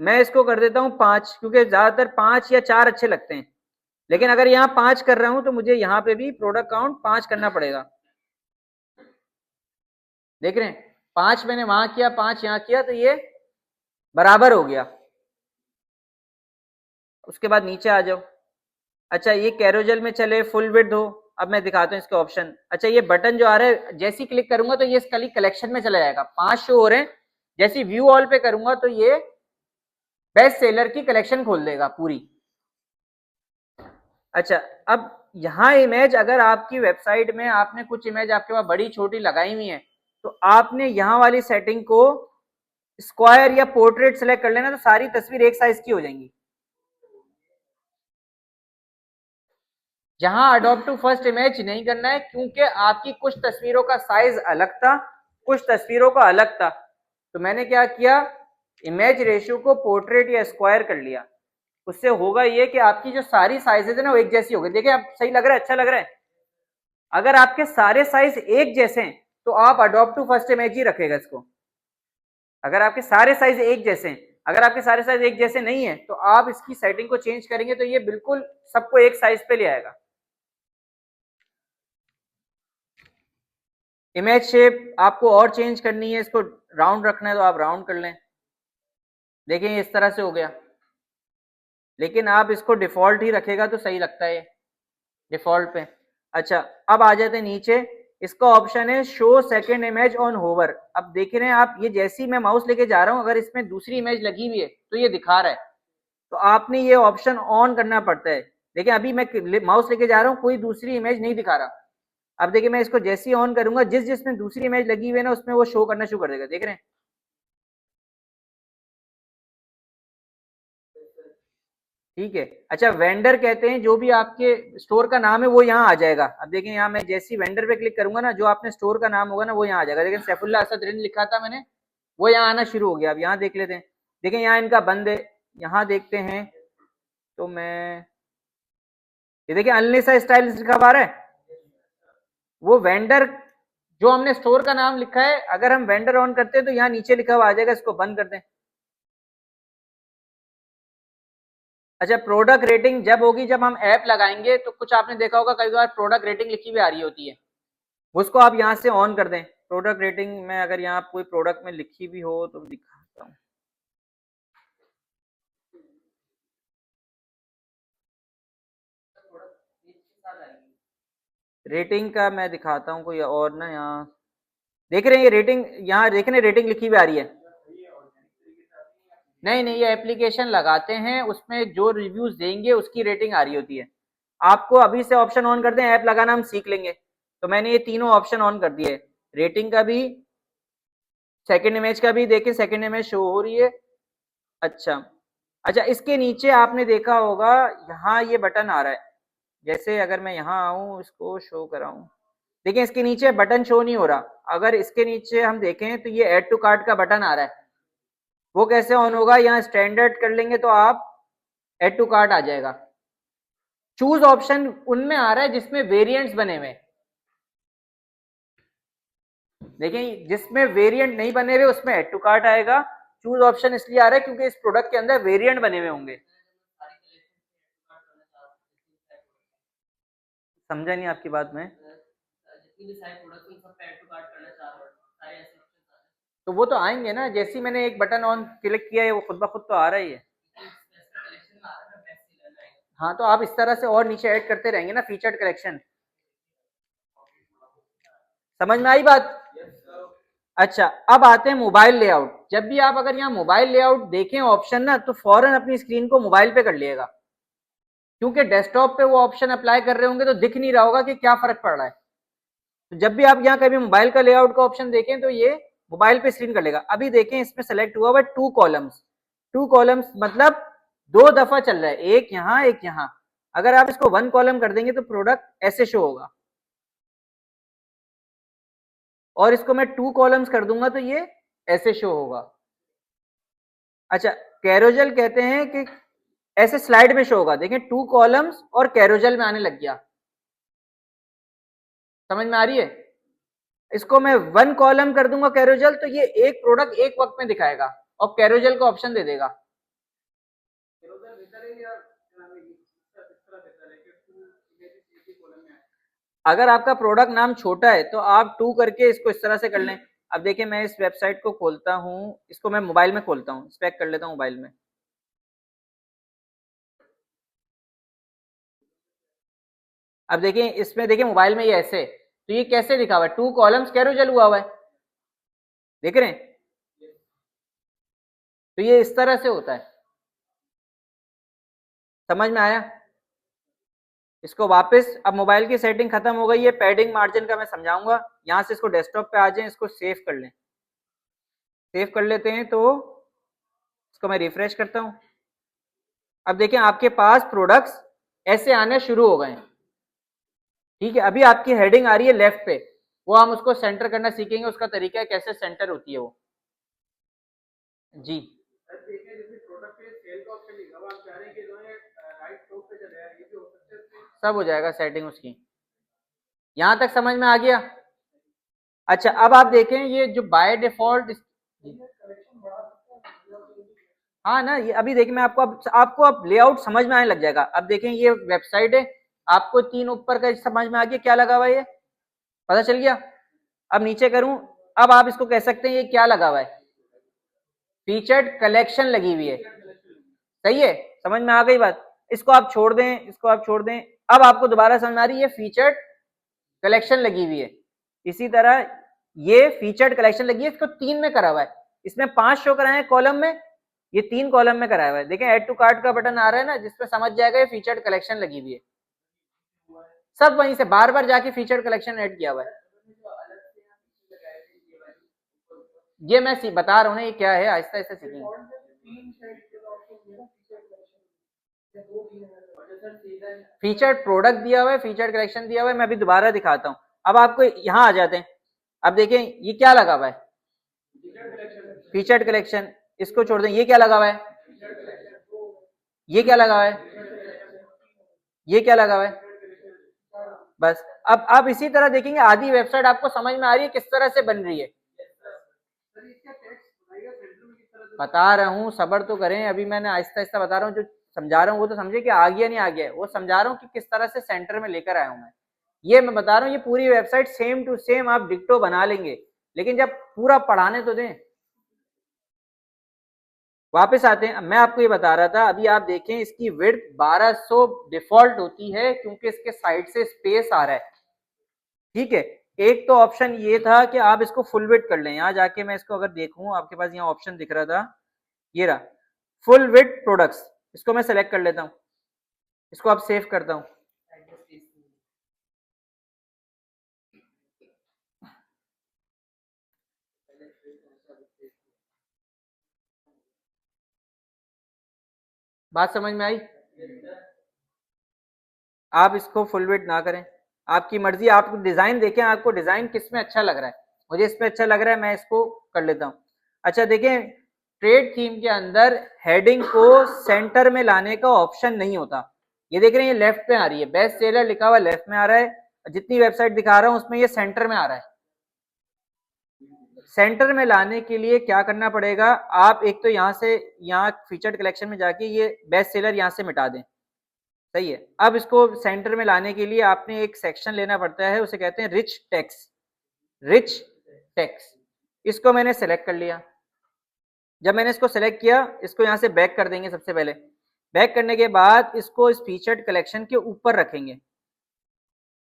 मैं इसको कर देता हूँ 5, क्योंकि ज्यादातर 5 या 4 अच्छे लगते हैं। लेकिन अगर यहाँ 5 कर रहा हूं तो मुझे यहाँ पे भी प्रोडक्ट काउंट 5 करना पड़ेगा। देख रहे हैं, 5 मैंने वहां किया, 5 यहाँ किया, तो ये बराबर हो गया। उसके बाद नीचे आ जाओ। अच्छा, ये कैरोजल में चले फुल विड्थ हो। अब मैं दिखाता हूँ इसके ऑप्शन। अच्छा, ये बटन जो आ रहा है, जैसे ही क्लिक करूंगा तो ये खाली कलेक्शन में चला जाएगा, 5 शो हो रहे हैं। जैसे व्यू ऑल पे करूंगा तो ये बेस्ट सेलर की कलेक्शन खोल देगा पूरी। अच्छा, अब यहाँ इमेज, अगर आपकी वेबसाइट में आपने कुछ इमेज आपके पास बड़ी छोटी लगाई हुई है, तो आपने यहाँ वाली सेटिंग को स्क्वायर या पोर्ट्रेट सेलेक्ट कर लेना, तो सारी तस्वीर एक साइज की हो जाएंगी। जहां अडॉप्ट टू फर्स्ट इमेज नहीं करना है, क्योंकि आपकी कुछ तस्वीरों का साइज अलग था, कुछ तस्वीरों का अलग था। तो मैंने क्या किया, इमेज रेशियो को पोर्ट्रेट या स्क्वायर कर लिया। उससे होगा ये कि आपकी जो सारी साइजेज है ना वो एक जैसी होगी। देखिए आप, सही लग रहा है, अच्छा लग रहा है। अगर आपके सारे साइज एक जैसे हैं तो आप अडॉप्ट टू फर्स्ट इमेज ही रखेगा इसको। अगर आपके सारे साइज एक जैसे हैं, अगर आपके सारे साइज एक जैसे नहीं है तो आप इसकी सेटिंग को चेंज करेंगे तो ये बिल्कुल सबको एक साइज पे ले आएगा। इमेज शेप आपको और चेंज करनी है, इसको राउंड रखना है तो आप राउंड कर लें। देखिए इस तरह से हो गया, लेकिन आप इसको डिफॉल्ट ही रखेगा तो सही लगता है डिफॉल्ट पे। अच्छा, अब आ जाते हैं नीचे। इसका ऑप्शन है show second image on hover. अब देख रहे हैं आप, ये जैसी मैं माउस लेके जा रहा हूं, अगर इसमें दूसरी इमेज लगी हुई है तो ये दिखा रहा है, तो आपने ये ऑप्शन ऑन करना पड़ता है। देखिए अभी मैं माउस लेके जा रहा हूँ, कोई दूसरी इमेज नहीं दिखा रहा। अब देखिए मैं इसको जैसे ही ऑन करूंगा, जिसमें दूसरी इमेज लगी हुई है ना उसमें वो शो करना शुरू कर देगा। देख रहे हैं, ठीक है। अच्छा, वेंडर कहते हैं जो भी आपके स्टोर का नाम है वो यहाँ आ जाएगा। अब देखिए यहाँ मैं जैसी वेंडर पे क्लिक करूंगा ना, जो आपने स्टोर का नाम होगा ना वो यहाँ आ जाएगा। लेकिन सैफुल्लाह असद रिंद लिखा था मैंने, वो यहाँ आना शुरू हो गया। अब यहाँ देख लेते हैं, देखिए यहाँ इनका बंद है। यहाँ देखते हैं तो मैं, ये देखिए अनलिसा स्टाइल लिखा हुआ है। वो वेंडर जो हमने स्टोर का नाम लिखा है, अगर हम वेंडर ऑन करते हैं तो यहाँ नीचे लिखा हुआ आ जाएगा। इसको बंद कर दें। अच्छा, प्रोडक्ट रेटिंग जब होगी, जब हम ऐप लगाएंगे तो कुछ आपने देखा होगा कई बार प्रोडक्ट रेटिंग लिखी हुई आ रही होती है, उसको आप यहाँ से ऑन कर दें। प्रोडक्ट रेटिंग में अगर यहाँ कोई प्रोडक्ट में लिखी भी हो तो दिखाता हूँ। रेटिंग का मैं दिखाता हूँ कोई और ना। यहाँ देख रहे हैं ये रेटिंग, यहाँ देख रहे हैं रेटिंग लिखी हुई आ रही है। नहीं नहीं, ये एप्लीकेशन लगाते हैं, उसमें जो रिव्यूज देंगे उसकी रेटिंग आ रही होती है। आपको अभी से ऑप्शन ऑन कर दें, ऐप लगाना हम सीख लेंगे। तो मैंने ये तीनों ऑप्शन ऑन कर दिए, रेटिंग का भी, सेकंड इमेज का भी। देखिए सेकंड इमेज शो हो रही है। अच्छा, अच्छा, इसके नीचे आपने देखा होगा यहाँ ये बटन आ रहा है। जैसे अगर मैं यहाँ आऊं, इसको शो कराऊं, देखिए इसके नीचे बटन शो नहीं हो रहा। अगर इसके नीचे हम देखें तो ये ऐड टू कार्ट का बटन आ रहा है। वो कैसे ऑन होगा? यहाँ स्टैंडर्ड कर लेंगे तो आप ऐड टू कार्ट आ जाएगा। चूज ऑप्शन उनमें आ रहा है जिसमें वेरिएंट्स बने हुए। देखिए जिसमें वेरिएंट नहीं बने हुए उसमें ऐड टू कार्ट आएगा। चूज ऑप्शन इसलिए आ रहा है क्योंकि इस प्रोडक्ट के अंदर वेरिएंट बने हुए होंगे। समझा नहीं आपकी बात में। तो वो तो आएंगे ना, जैसे ही मैंने एक बटन ऑन क्लिक किया है वो खुद ब खुद तो आ रहा ही है। हाँ, तो आप इस तरह से और नीचे ऐड करते रहेंगे ना, फीचर्ड कलेक्शन। समझ में आई बात? अच्छा, अब आते हैं मोबाइल लेआउट। जब भी आप अगर यहाँ मोबाइल लेआउट देखें ऑप्शन ना, तो फौरन अपनी स्क्रीन को मोबाइल पे कर लिएगा, क्योंकि डेस्कटॉप पे वो ऑप्शन अप्लाई कर रहे होंगे तो दिख नहीं रहा होगा कि क्या फर्क पड़ रहा है। तो जब भी आप यहाँ कभी मोबाइल का लेआउट का ऑप्शन देखें तो ये मोबाइल पे स्क्रीन कर लेगा। अभी देखें इसमें सेलेक्ट हुआ हुआ 2 कॉलम्स। 2 कॉलम्स मतलब 2 दफा चल रहा है, एक यहाँ एक यहाँ। अगर आप इसको 1 कॉलम कर देंगे तो प्रोडक्ट ऐसे शो होगा, और इसको मैं 2 कॉलम्स कर दूंगा तो ये ऐसे शो होगा। अच्छा, कैरोजल कहते हैं कि ऐसे स्लाइड में शो होगा। देखें 2 कॉलम्स और कैरोजल में आने लग गया। समझ में आ रही है? इसको मैं 1 कॉलम कर दूंगा कैरोजल तो ये एक प्रोडक्ट एक वक्त में दिखाएगा और कैरोजल का ऑप्शन दे देगा। अगर आपका प्रोडक्ट नाम छोटा है तो आप 2 करके इसको इस तरह से कर लें। अब देखिए मैं इस वेबसाइट को खोलता हूं, इसको मैं मोबाइल में खोलता हूं, स्पेक कर लेता हूं मोबाइल में। अब देखिए इसमें, देखिए मोबाइल में ये ऐसे, तो ये कैसे लिखा हुआ है? 2 कॉलम्स कैरोजल हुआ हुआ है, देख रहे हैं? तो ये इस तरह से होता है। समझ में आया? इसको वापस, अब मोबाइल की सेटिंग खत्म हो गई है, पैडिंग मार्जिन का मैं समझाऊंगा। यहां से इसको डेस्कटॉप पे आ जाए, इसको सेव कर लें। सेव कर लेते हैं तो इसको मैं रिफ्रेश करता हूं। अब देखें आपके पास प्रोडक्ट्स ऐसे आने शुरू हो गए। ठीक है, अभी आपकी हेडिंग आ रही है लेफ्ट पे, वो हम उसको सेंटर करना सीखेंगे, उसका तरीका है कैसे सेंटर होती है वो। जी, सब हो जाएगा सेटिंग उसकी। यहां तक समझ में आ गया? अच्छा, अब आप देखें ये जो बाय डिफॉल्ट, हाँ ना, ये अभी देखिए मैं आपको अब लेआउट समझ में आने लग जाएगा। अब देखें ये वेबसाइट है, आपको 3 ऊपर का समझ में आ गया क्या लगा हुआ है, ये पता चल गया। अब नीचे करूं, अब आप इसको कह सकते हैं ये क्या लगा हुआ है? फीचर्ड कलेक्शन लगी हुई है। सही है, समझ में आ गई बात? इसको आप छोड़ दें, इसको आप छोड़ दें। अब आपको दोबारा समझ में आ रही है, फीचर्ड कलेक्शन लगी हुई है। इसी तरह ये फीचर्ड कलेक्शन लगी है, इसको 3 में करा हुआ है। इसमें 5 शो कराए हैं कॉलम में, ये 3 कॉलम में कराया हुआ है। देखें ऐड टू कार्ट का बटन आ रहा है ना, जिसमें समझ जाएगा ये फीचर्ड कलेक्शन लगी हुई है। सब वहीं से बार बार जाके फीचर्ड कलेक्शन ऐड किया हुआ है। ये मैं बता रहा हूँ ना ये क्या है, आहिस्ता आहिस्ता सीखेंगे। फीचर्ड प्रोडक्ट दिया हुआ है, फीचर्ड कलेक्शन दिया हुआ है। मैं अभी दोबारा दिखाता हूँ। अब आपको यहाँ आ जाते हैं। अब देखें ये क्या लगा हुआ है? Featured collection. इसको छोड़ दें, ये क्या लगा हुआ है? ये क्या लगा हुआ है? ये क्या लगा हुआ है? बस। अब आप इसी तरह देखेंगे, आधी वेबसाइट आपको समझ में आ रही है किस तरह से बन रही है। बता रहा हूँ, सबर तो करें, अभी मैंने आहिस्ता आहिस्ता बता रहा हूँ। जो समझा रहा हूँ वो तो समझे कि आ गया नहीं आ गया, वो समझा रहा हूँ कि किस तरह से सेंटर में लेकर आया हूँ मैं। ये मैं बता रहा हूँ, ये पूरी वेबसाइट सेम टू सेम आप डिक्टो बना लेंगे, लेकिन जब पूरा पढ़ाने तो दें। वापस आते हैं। मैं आपको ये बता रहा था, अभी आप देखें इसकी विड्थ 1200 डिफॉल्ट होती है क्योंकि इसके साइड से स्पेस आ रहा है। ठीक है, एक तो ऑप्शन ये था कि आप इसको फुल विड्थ कर लें। यहाँ जाके मैं इसको अगर देखूं, आपके पास यहाँ ऑप्शन दिख रहा था, ये रहा। फुल विड प्रोडक्ट्स, इसको मैं सेलेक्ट कर लेता हूँ, इसको आप सेव करता हूँ। बात समझ में आई? आप इसको फुल विड ना करें, आपकी मर्जी, आप डिजाइन देखें आपको डिजाइन किस में अच्छा लग रहा है। मुझे इसमें अच्छा लग रहा है, मैं इसको कर लेता हूँ। अच्छा देखें, ट्रेड थीम के अंदर हेडिंग को सेंटर में लाने का ऑप्शन नहीं होता। ये देख रहे हैं, ये लेफ्ट में आ रही है, बेस्ट सेलर लिखा हुआ लेफ्ट में आ रहा है, जितनी वेबसाइट दिखा रहा हूं उसमें ये सेंटर में आ रहा है। सेंटर में लाने के लिए क्या करना पड़ेगा, आप एक तो यहाँ से, यहाँ फीचर्ड कलेक्शन में जाके ये बेस्ट सेलर यहाँ से मिटा दें, सही है। अब इसको सेंटर में लाने के लिए आपने एक सेक्शन लेना पड़ता है, उसे कहते हैं रिच टेक्स्ट। रिच टेक्स्ट, इसको मैंने सेलेक्ट कर लिया। जब मैंने इसको सेलेक्ट किया, इसको यहाँ से बैक कर देंगे। सबसे पहले बैक करने के बाद इसको इस फीचर्ड कलेक्शन के ऊपर रखेंगे,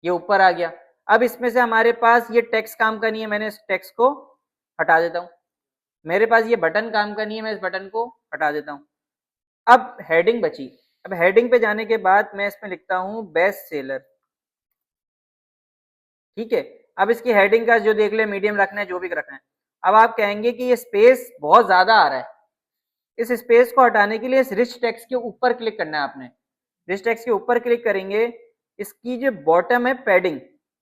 ये ऊपर आ गया। अब इसमें से हमारे पास ये टेक्स्ट काम का नहीं है, मैंने इस टेक्स्ट को हटा देता हूँ। मेरे पास ये बटन काम का नहीं है, मैं इस बटन को हटा देता हूँ। अब हेडिंग बची, अब हेडिंग पे जाने के बाद मैं इसमें लिखता हूँ बेस्ट सेलर, ठीक है। अब इसकी हेडिंग का जो देख ले, मीडियम रखना है, जो भी रखना है। अब आप कहेंगे कि ये स्पेस बहुत ज्यादा आ रहा है, इस स्पेस को हटाने के लिए इस रिच टेक्स्ट के ऊपर क्लिक करना है आपने। रिच टेक्स्ट के ऊपर क्लिक करेंगे, इसकी जो बॉटम है पैडिंग,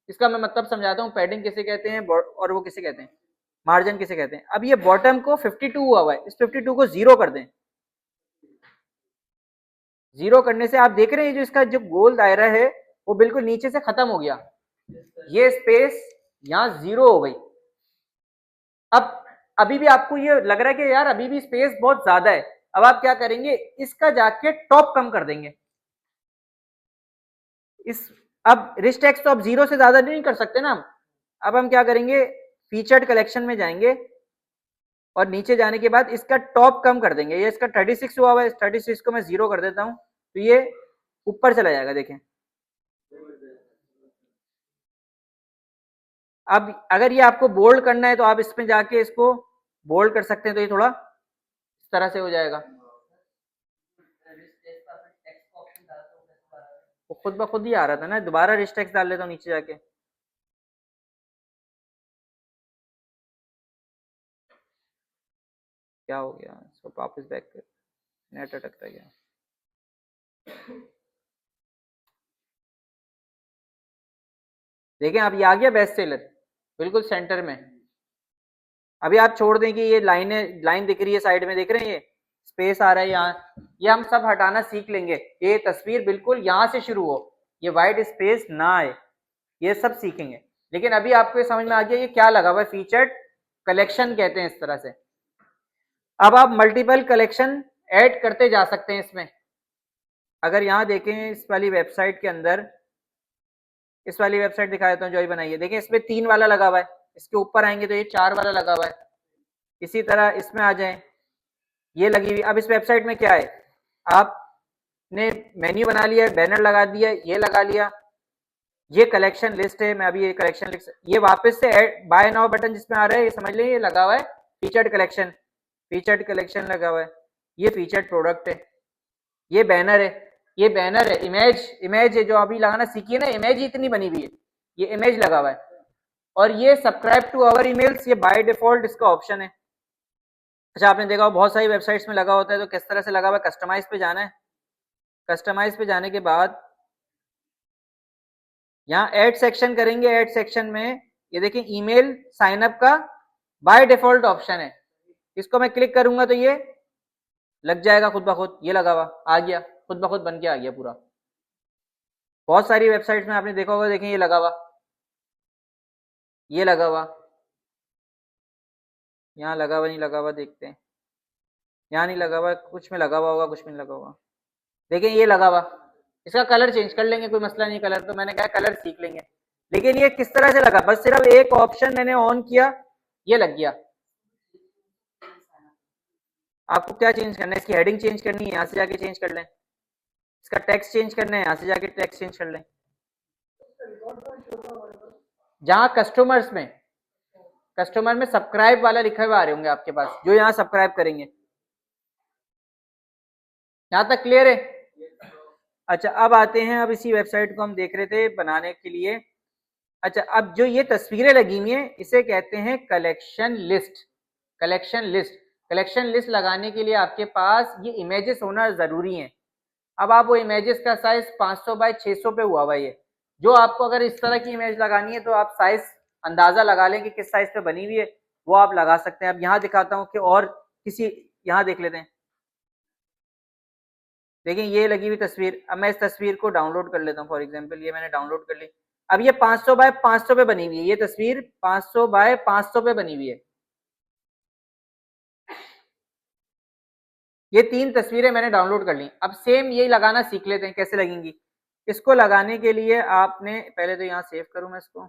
इसका मैं मतलब समझाता हूँ, पैडिंग किसे कहते हैं और वो किसे कहते हैं, मार्जिन किसे कहते हैं। अब ये बॉटम को 52 हुआ है, इस 52 को 0 कर दें। 0 करने से आप देख रहे हैं जो इसका जो गोल दायरा है वो बिल्कुल नीचे से खत्म हो गया, ये स्पेस यहाँ 0 हो गई। अब अभी भी आपको ये लग रहा है कि यार अभी भी स्पेस बहुत ज्यादा है, अब आप क्या करेंगे, इसका जाके टॉप कम कर देंगे। इस अब रिच टेक्स्ट तो अब 0 से ज्यादा नहीं कर सकते ना हम। अब हम क्या करेंगे, फीचर्ड कलेक्शन में जाएंगे और नीचे जाने के बाद इसका टॉप कम कर देंगे। ये इसका 36 हुआ है, इस 36 को मैं 0 कर देता हूं, तो ये ऊपर चला जाएगा। देखें, अब अगर ये आपको बोल्ड करना है तो आप इसमें जाके इसको बोल्ड कर सकते हैं, तो ये थोड़ा इस तरह से हो जाएगा। वो खुद ब खुद ही आ रहा था ना, दोबारा रिच टेक्स्ट डाल लेता हूँ नीचे जाके। क्या हो गया, इसको वापस बैक कर, नेट अटकता गया। देखें अब ये आ गया बेस्ट सेलर बिल्कुल सेंटर में। अभी आप छोड़ दें कि ये लाइन दिख रही है साइड में, देख रहे हैं ये स्पेस आ रहा है यहाँ, ये हम सब हटाना सीख लेंगे, ये तस्वीर बिल्कुल यहाँ से शुरू हो, ये वाइट स्पेस ना आए, ये सब सीखेंगे। लेकिन अभी आपको ये समझ में आ गया ये क्या लगा हुआ है, फीचर्ड कलेक्शन कहते हैं इस तरह से। अब आप मल्टीपल कलेक्शन ऐड करते जा सकते हैं इसमें। अगर यहाँ देखें इस वाली वेबसाइट के अंदर, इस वाली वेबसाइट दिखा देता हूँ जो अभी बनाई है, देखें इसमें 3 वाला लगा हुआ है, इसके ऊपर आएंगे तो ये 4 वाला लगा हुआ है। इसी तरह इसमें आ जाएं, ये लगी हुई। अब इस वेबसाइट में क्या है, आपने मेन्यू बना लिया, बैनर लगा दिया, ये लगा लिया, ये कलेक्शन लिस्ट है। मैं अभी ये कलेक्शन लिस्ट, ये वापस से बाय नाउ बटन जिसमें आ रहा है, ये समझ लें ये लगा हुआ है फीचर्ड कलेक्शन, फीचर्ड कलेक्शन लगा हुआ है। ये फीचर्ड प्रोडक्ट है, ये बैनर है, ये बैनर है, इमेज है जो अभी लगाना सीखी है ना, इमेज ही इतनी बनी हुई है, ये इमेज लगा हुआ है। और ये सब्सक्राइब टू आवर ईमेल्स, ये बाय डिफॉल्ट इसका ऑप्शन है। अच्छा आपने देखा हो बहुत सारी वेबसाइट्स में लगा होता है, तो किस तरह से लगा हुआ है, कस्टमाइज पे जाना है। कस्टमाइज पे जाने के बाद यहाँ ऐड सेक्शन करेंगे, ऐड सेक्शन में ये देखिए ईमेल साइन अप का बाय डिफॉल्ट ऑप्शन है, इसको मैं क्लिक करूंगा तो ये लग जाएगा खुद ब खुद, ये लगा हुआ आ गया, खुद ब खुद बन के आ गया पूरा। बहुत सारी वेबसाइट्स में आपने देखा होगा, देखें ये लगा हुआ, ये लगा हुआ, यहाँ लगा हुआ नहीं लगा हुआ, देखते हैं, यहाँ नहीं लगा हुआ, कुछ में लगा हुआ होगा, कुछ में लगा हुआ। देखें ये लगा हुआ, इसका कलर चेंज कर लेंगे, कोई मसला नहीं, कलर तो मैंने कहा कलर सीख लेंगे। लेकिन ये किस तरह से लगा, बस सिर्फ एक ऑप्शन मैंने ऑन किया, ये लग गया। आपको क्या चेंज करना है, इसकी हेडिंग चेंज करनी है, यहाँ से जाके चेंज कर लें। इसका टेक्स्ट चेंज करना है, यहाँ से जाके टेक्स्ट चेंज कर लें। जहाँ कस्टमर में सब्सक्राइब वाला लिखा हुआ आ रहे होंगे आपके पास, जो यहाँ सब्सक्राइब करेंगे, यहाँ तक क्लियर है? अच्छा, अब आते हैं, अब इसी वेबसाइट को हम देख रहे थे बनाने के लिए। अच्छा, अब जो ये तस्वीरें लगी हुई हैं इसे कहते हैं collection list. Collection list, collection list लगाने के लिए आपके पास ये इमेजेस होना जरूरी है। अब आप वो इमेजेस का साइज 500 बाय 600 पे हुआ हुआ है। जो आपको अगर इस तरह की इमेज लगानी है तो आप साइज अंदाजा लगा लें कि किस साइज पे बनी हुई है, वो आप लगा सकते हैं। अब यहाँ दिखाता हूँ कि और किसी, यहाँ देख लेते हैं। देखिए ये लगी हुई तस्वीर, अब मैं इस तस्वीर को डाउनलोड कर लेता हूँ। फॉर एग्जांपल ये मैंने डाउनलोड कर ली। अब ये 500 बाय 500 पे बनी हुई है, ये तस्वीर 500 बाय 500 पे बनी हुई है। ये 3 तस्वीरें मैंने डाउनलोड कर ली। अब सेम यही लगाना सीख लेते हैं कैसे लगेंगी। इसको लगाने के लिए आपने पहले तो यहाँ सेव करूँ मैं इसको,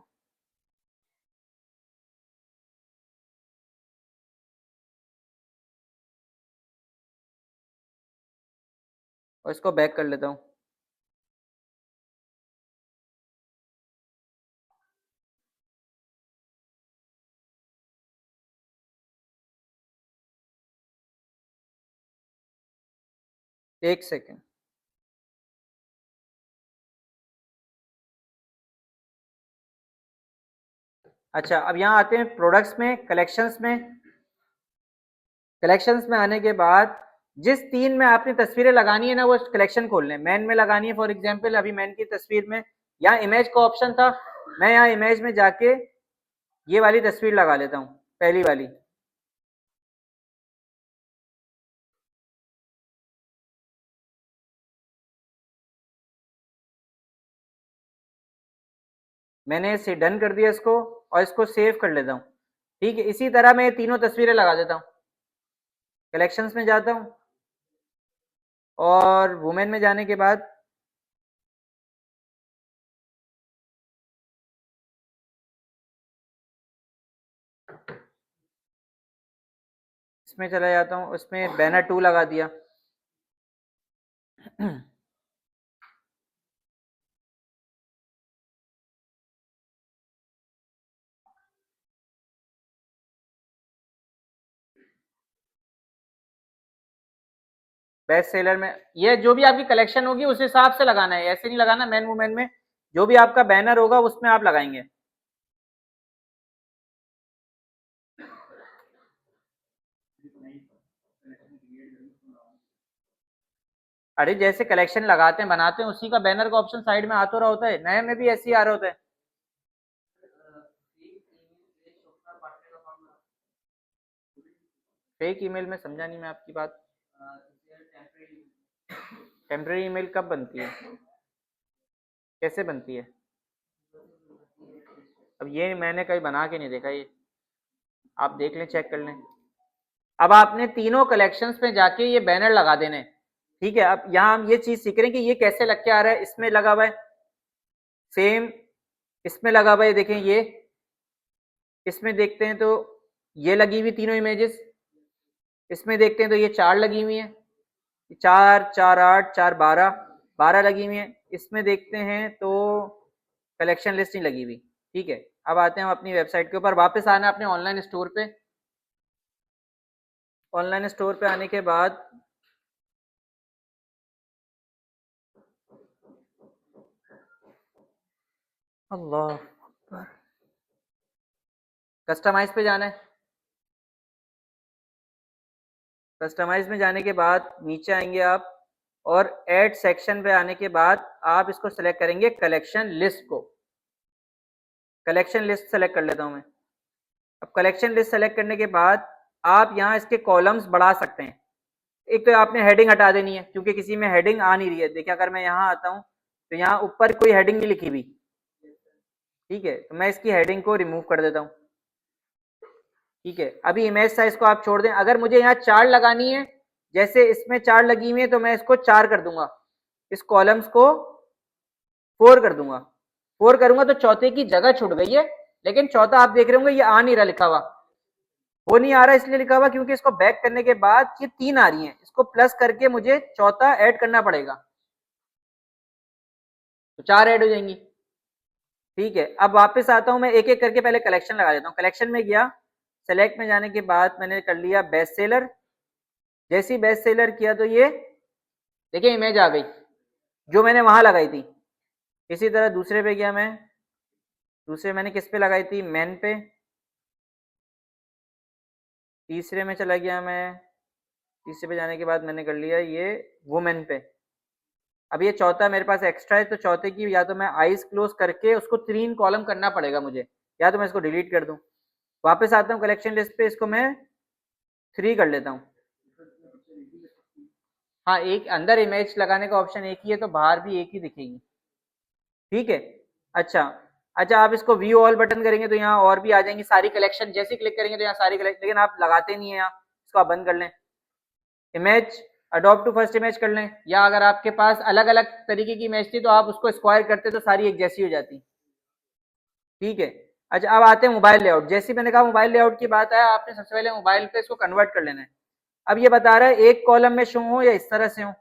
और इसको बैक कर लेता हूँ। एक सेकेंड। अच्छा, अब यहाँ आते हैं प्रोडक्ट्स में, कलेक्शंस में। कलेक्शंस में आने के बाद जिस 3 में आपने तस्वीरें लगानी है ना, वो कलेक्शन खोल लें। मैन में लगानी है फॉर एग्जांपल, अभी मैन की तस्वीर में यहाँ इमेज का ऑप्शन था, मैं यहाँ इमेज में जाके ये वाली तस्वीर लगा लेता हूँ, पहली वाली। मैंने इसे डन कर दिया इसको, और इसको सेव कर लेता हूँ। ठीक है, इसी तरह मैं ये तीनों तस्वीरें लगा देता हूँ। कलेक्शंस में जाता हूँ और वुमेन में जाने के बाद इसमें चला जाता हूँ, उसमें बैनर 2 लगा दिया। बेस्ट सेलर में ये जो भी आपकी कलेक्शन होगी उस हिसाब से लगाना है, ऐसे नहीं लगाना। मैन वुमेन में जो भी आपका बैनर होगा उसमें आप लगाएंगे। अरे जैसे कलेक्शन लगाते हैं बनाते हैं उसी का बैनर का ऑप्शन साइड में आ तो रहा होता है, नए में भी ऐसे ही आ रहा होता है। फेक ईमेल में समझा नहीं मैं आपकी बात। टेम्परेरी ईमेल कब बनती है, कैसे बनती है? अब ये मैंने कहीं बना के नहीं देखा, ये आप देख लें, चेक कर लें। अब आपने तीनों कलेक्शंस में जाके ये बैनर लगा देने। ठीक है, अब यहाँ हम ये चीज सीख रहे हैं कि ये कैसे लग के आ रहा है। इसमें लगा हुआ है सेम, इसमें लगा हुआ है, देखें ये, इसमें देखते हैं तो ये लगी हुई तीनों इमेजेस, इसमें देखते हैं तो ये 4 लगी हुई हैं, 4 4 8 4 12 12 लगी हुई हैं। इसमें देखते हैं तो कलेक्शन लिस्ट नहीं लगी हुई। ठीक है, अब आते हैं हम अपनी वेबसाइट के ऊपर, वापस आना अपने ऑनलाइन स्टोर पे। ऑनलाइन स्टोर पे आने के बाद अल्लाह, कस्टमाइज पे जाना है। कस्टमाइज में जाने के बाद नीचे आएंगे आप, और ऐड सेक्शन पे आने के बाद आप इसको सेलेक्ट करेंगे कलेक्शन लिस्ट को। कलेक्शन लिस्ट सेलेक्ट कर लेता हूं मैं। अब कलेक्शन लिस्ट सेलेक्ट करने के बाद आप यहाँ इसके कॉलम्स बढ़ा सकते हैं। एक तो आपने हेडिंग हटा देनी है क्योंकि किसी में हेडिंग आ नहीं रही है। देखिए अगर मैं यहाँ आता हूँ तो यहाँ ऊपर कोई हेडिंग नहीं लिखी हुई। ठीक है, तो मैं इसकी हेडिंग को रिमूव कर देता हूँ। ठीक है, अभी इमेज साइज को आप छोड़ दें। अगर मुझे यहाँ 4 लगानी है, जैसे इसमें 4 लगी हुई है, तो मैं इसको 4 कर दूंगा, इस कॉलम्स को 4 कर दूंगा। 4 करूंगा तो चौथे की जगह छूट गई है, लेकिन चौथा आप देख रहे होंगे ये आ नहीं रहा लिखा हुआ। वो नहीं आ रहा इसलिए लिखा हुआ क्योंकि इसको बैक करने के बाद ये 3 आ रही हैं, इसको प्लस करके मुझे चौथा ऐड करना पड़ेगा, तो 4 ऐड हो जाएंगी। ठीक है, अब वापस आता हूं मैं, एक एक करके पहले कलेक्शन लगा देता हूँ। कलेक्शन में गया, सेलेक्ट में जाने के बाद मैंने कर लिया बेस्ट सेलर। जैसे ही बेस्ट सेलर किया तो ये देखिए इमेज आ गई जो मैंने वहां लगाई थी। इसी तरह दूसरे पे गया मैं, दूसरे मैंने किस पे लगाई थी, मैन पे। तीसरे में चला गया मैं, तीसरे पे जाने के बाद मैंने कर लिया ये वुमेन पे। अब ये चौथा मेरे पास एक्स्ट्रा है, तो चौथे की या तो मैं आईज क्लोज करके उसको 3 कॉलम करना पड़ेगा मुझे, या तो मैं इसको डिलीट कर दूं। वापस आता हूँ कलेक्शन लिस्ट पे, इसको मैं 3 कर लेता हूँ। हाँ, एक अंदर इमेज लगाने का ऑप्शन एक ही है, तो बाहर भी एक ही दिखेगी। ठीक है। अच्छा, अच्छा आप इसको व्यू ऑल बटन करेंगे तो यहाँ और भी आ जाएंगी सारी कलेक्शन, जैसे क्लिक करेंगे तो यहाँ सारी कलेक्शन, लेकिन आप लगाते नहीं है यहाँ, इसको आप बंद कर लें। Image adapt to first image कर लें, या अगर आपके पास अलग अलग तरीके की इमेज थी तो आप उसको स्क्वायर करते तो सारी एक जैसी हो जाती। ठीक है। अच्छा अब आते हैं मोबाइल लेआउट। जैसे मैंने कहा मोबाइल लेआउट की बात है, आपने सबसे पहले मोबाइल पे इसको कन्वर्ट कर लेना है। अब ये बता रहा है एक कॉलम में शो हो या इस तरह से हो।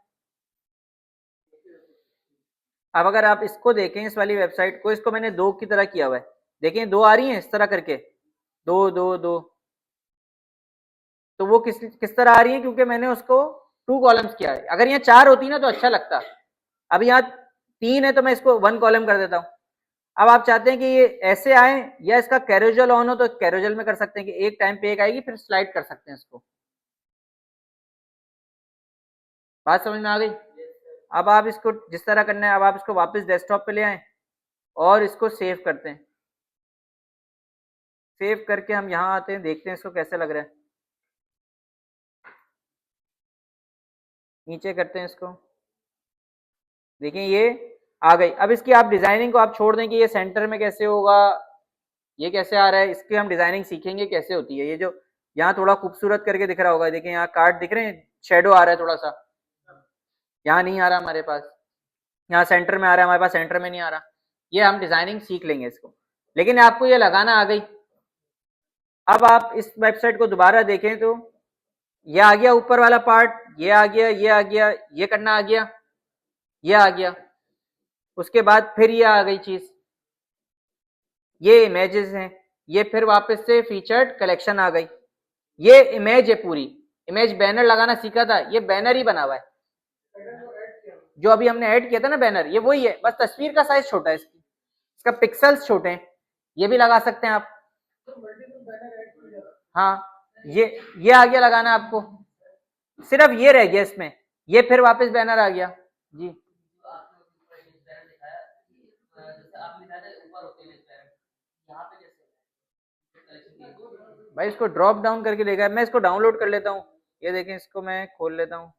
अब अगर आप इसको देखें इस वाली वेबसाइट को, इसको मैंने 2 की तरह किया हुआ है, देखें 2 आ रही हैं इस तरह करके, 2 2 2। तो वो किस तरह आ रही है, क्योंकि मैंने उसको 2 कॉलम्स किया है। अगर यहाँ 4 होती ना तो अच्छा लगता। अब यहाँ 3 है तो मैं इसको 1 कॉलम कर देता हूँ। अब आप चाहते हैं कि ये ऐसे आए या इसका कैरोजल ऑन हो, तो कैरोजल में कर सकते हैं कि एक टाइम पे एक आएगी, फिर स्लाइड कर सकते हैं इसको। बात समझ में आ गई। अब आप इसको जिस तरह करना है, अब आप इसको वापस डेस्कटॉप पे ले आए और इसको सेव करते हैं। सेव करके हम यहाँ आते हैं, देखते हैं इसको कैसे लग रहा है। नीचे करते हैं इसको, देखिए ये आ गई। अब इसकी आप डिजाइनिंग को आप छोड़ दें कि ये सेंटर में कैसे होगा, ये कैसे आ रहा है, इसकी हम डिजाइनिंग सीखेंगे कैसे होती है। ये जो यहाँ थोड़ा खूबसूरत करके दिख रहा होगा, देखिए यहाँ कार्ड दिख रहे हैं, शेडो आ रहा है थोड़ा सा, यहाँ नहीं आ रहा हमारे पास, यहाँ सेंटर में आ रहा है, हमारे पास सेंटर में नहीं आ रहा। ये हम डिजाइनिंग सीख लेंगे इसको, लेकिन आपको ये लगाना आ गई। अब आप इस वेबसाइट को दोबारा देखें तो ये आ गया ऊपर वाला पार्ट, ये आ गया, ये आ गया, ये करना आ गया, ये आ गया। उसके बाद फिर ये आ गई चीज, ये इमेजेस हैं, ये फिर वापस से फीचर्ड कलेक्शन आ गई। ये इमेज है पूरी, इमेज बैनर लगाना सीखा था, ये बैनर ही बना हुआ है। जो अभी हमने ऐड किया था ना बैनर, ये वही है, बस तस्वीर का साइज छोटा है, इसका पिक्सल्स छोटे हैं। ये भी लगा सकते हैं आप। हाँ, ये आ गया लगाना आपको, सिर्फ ये रह गया इसमें, ये फिर वापस बैनर आ गया जी। भाई इसको ड्रॉप डाउन करके देखा है, मैं इसको डाउनलोड कर लेता हूँ। ये देखें, इसको मैं खोल लेता हूँ।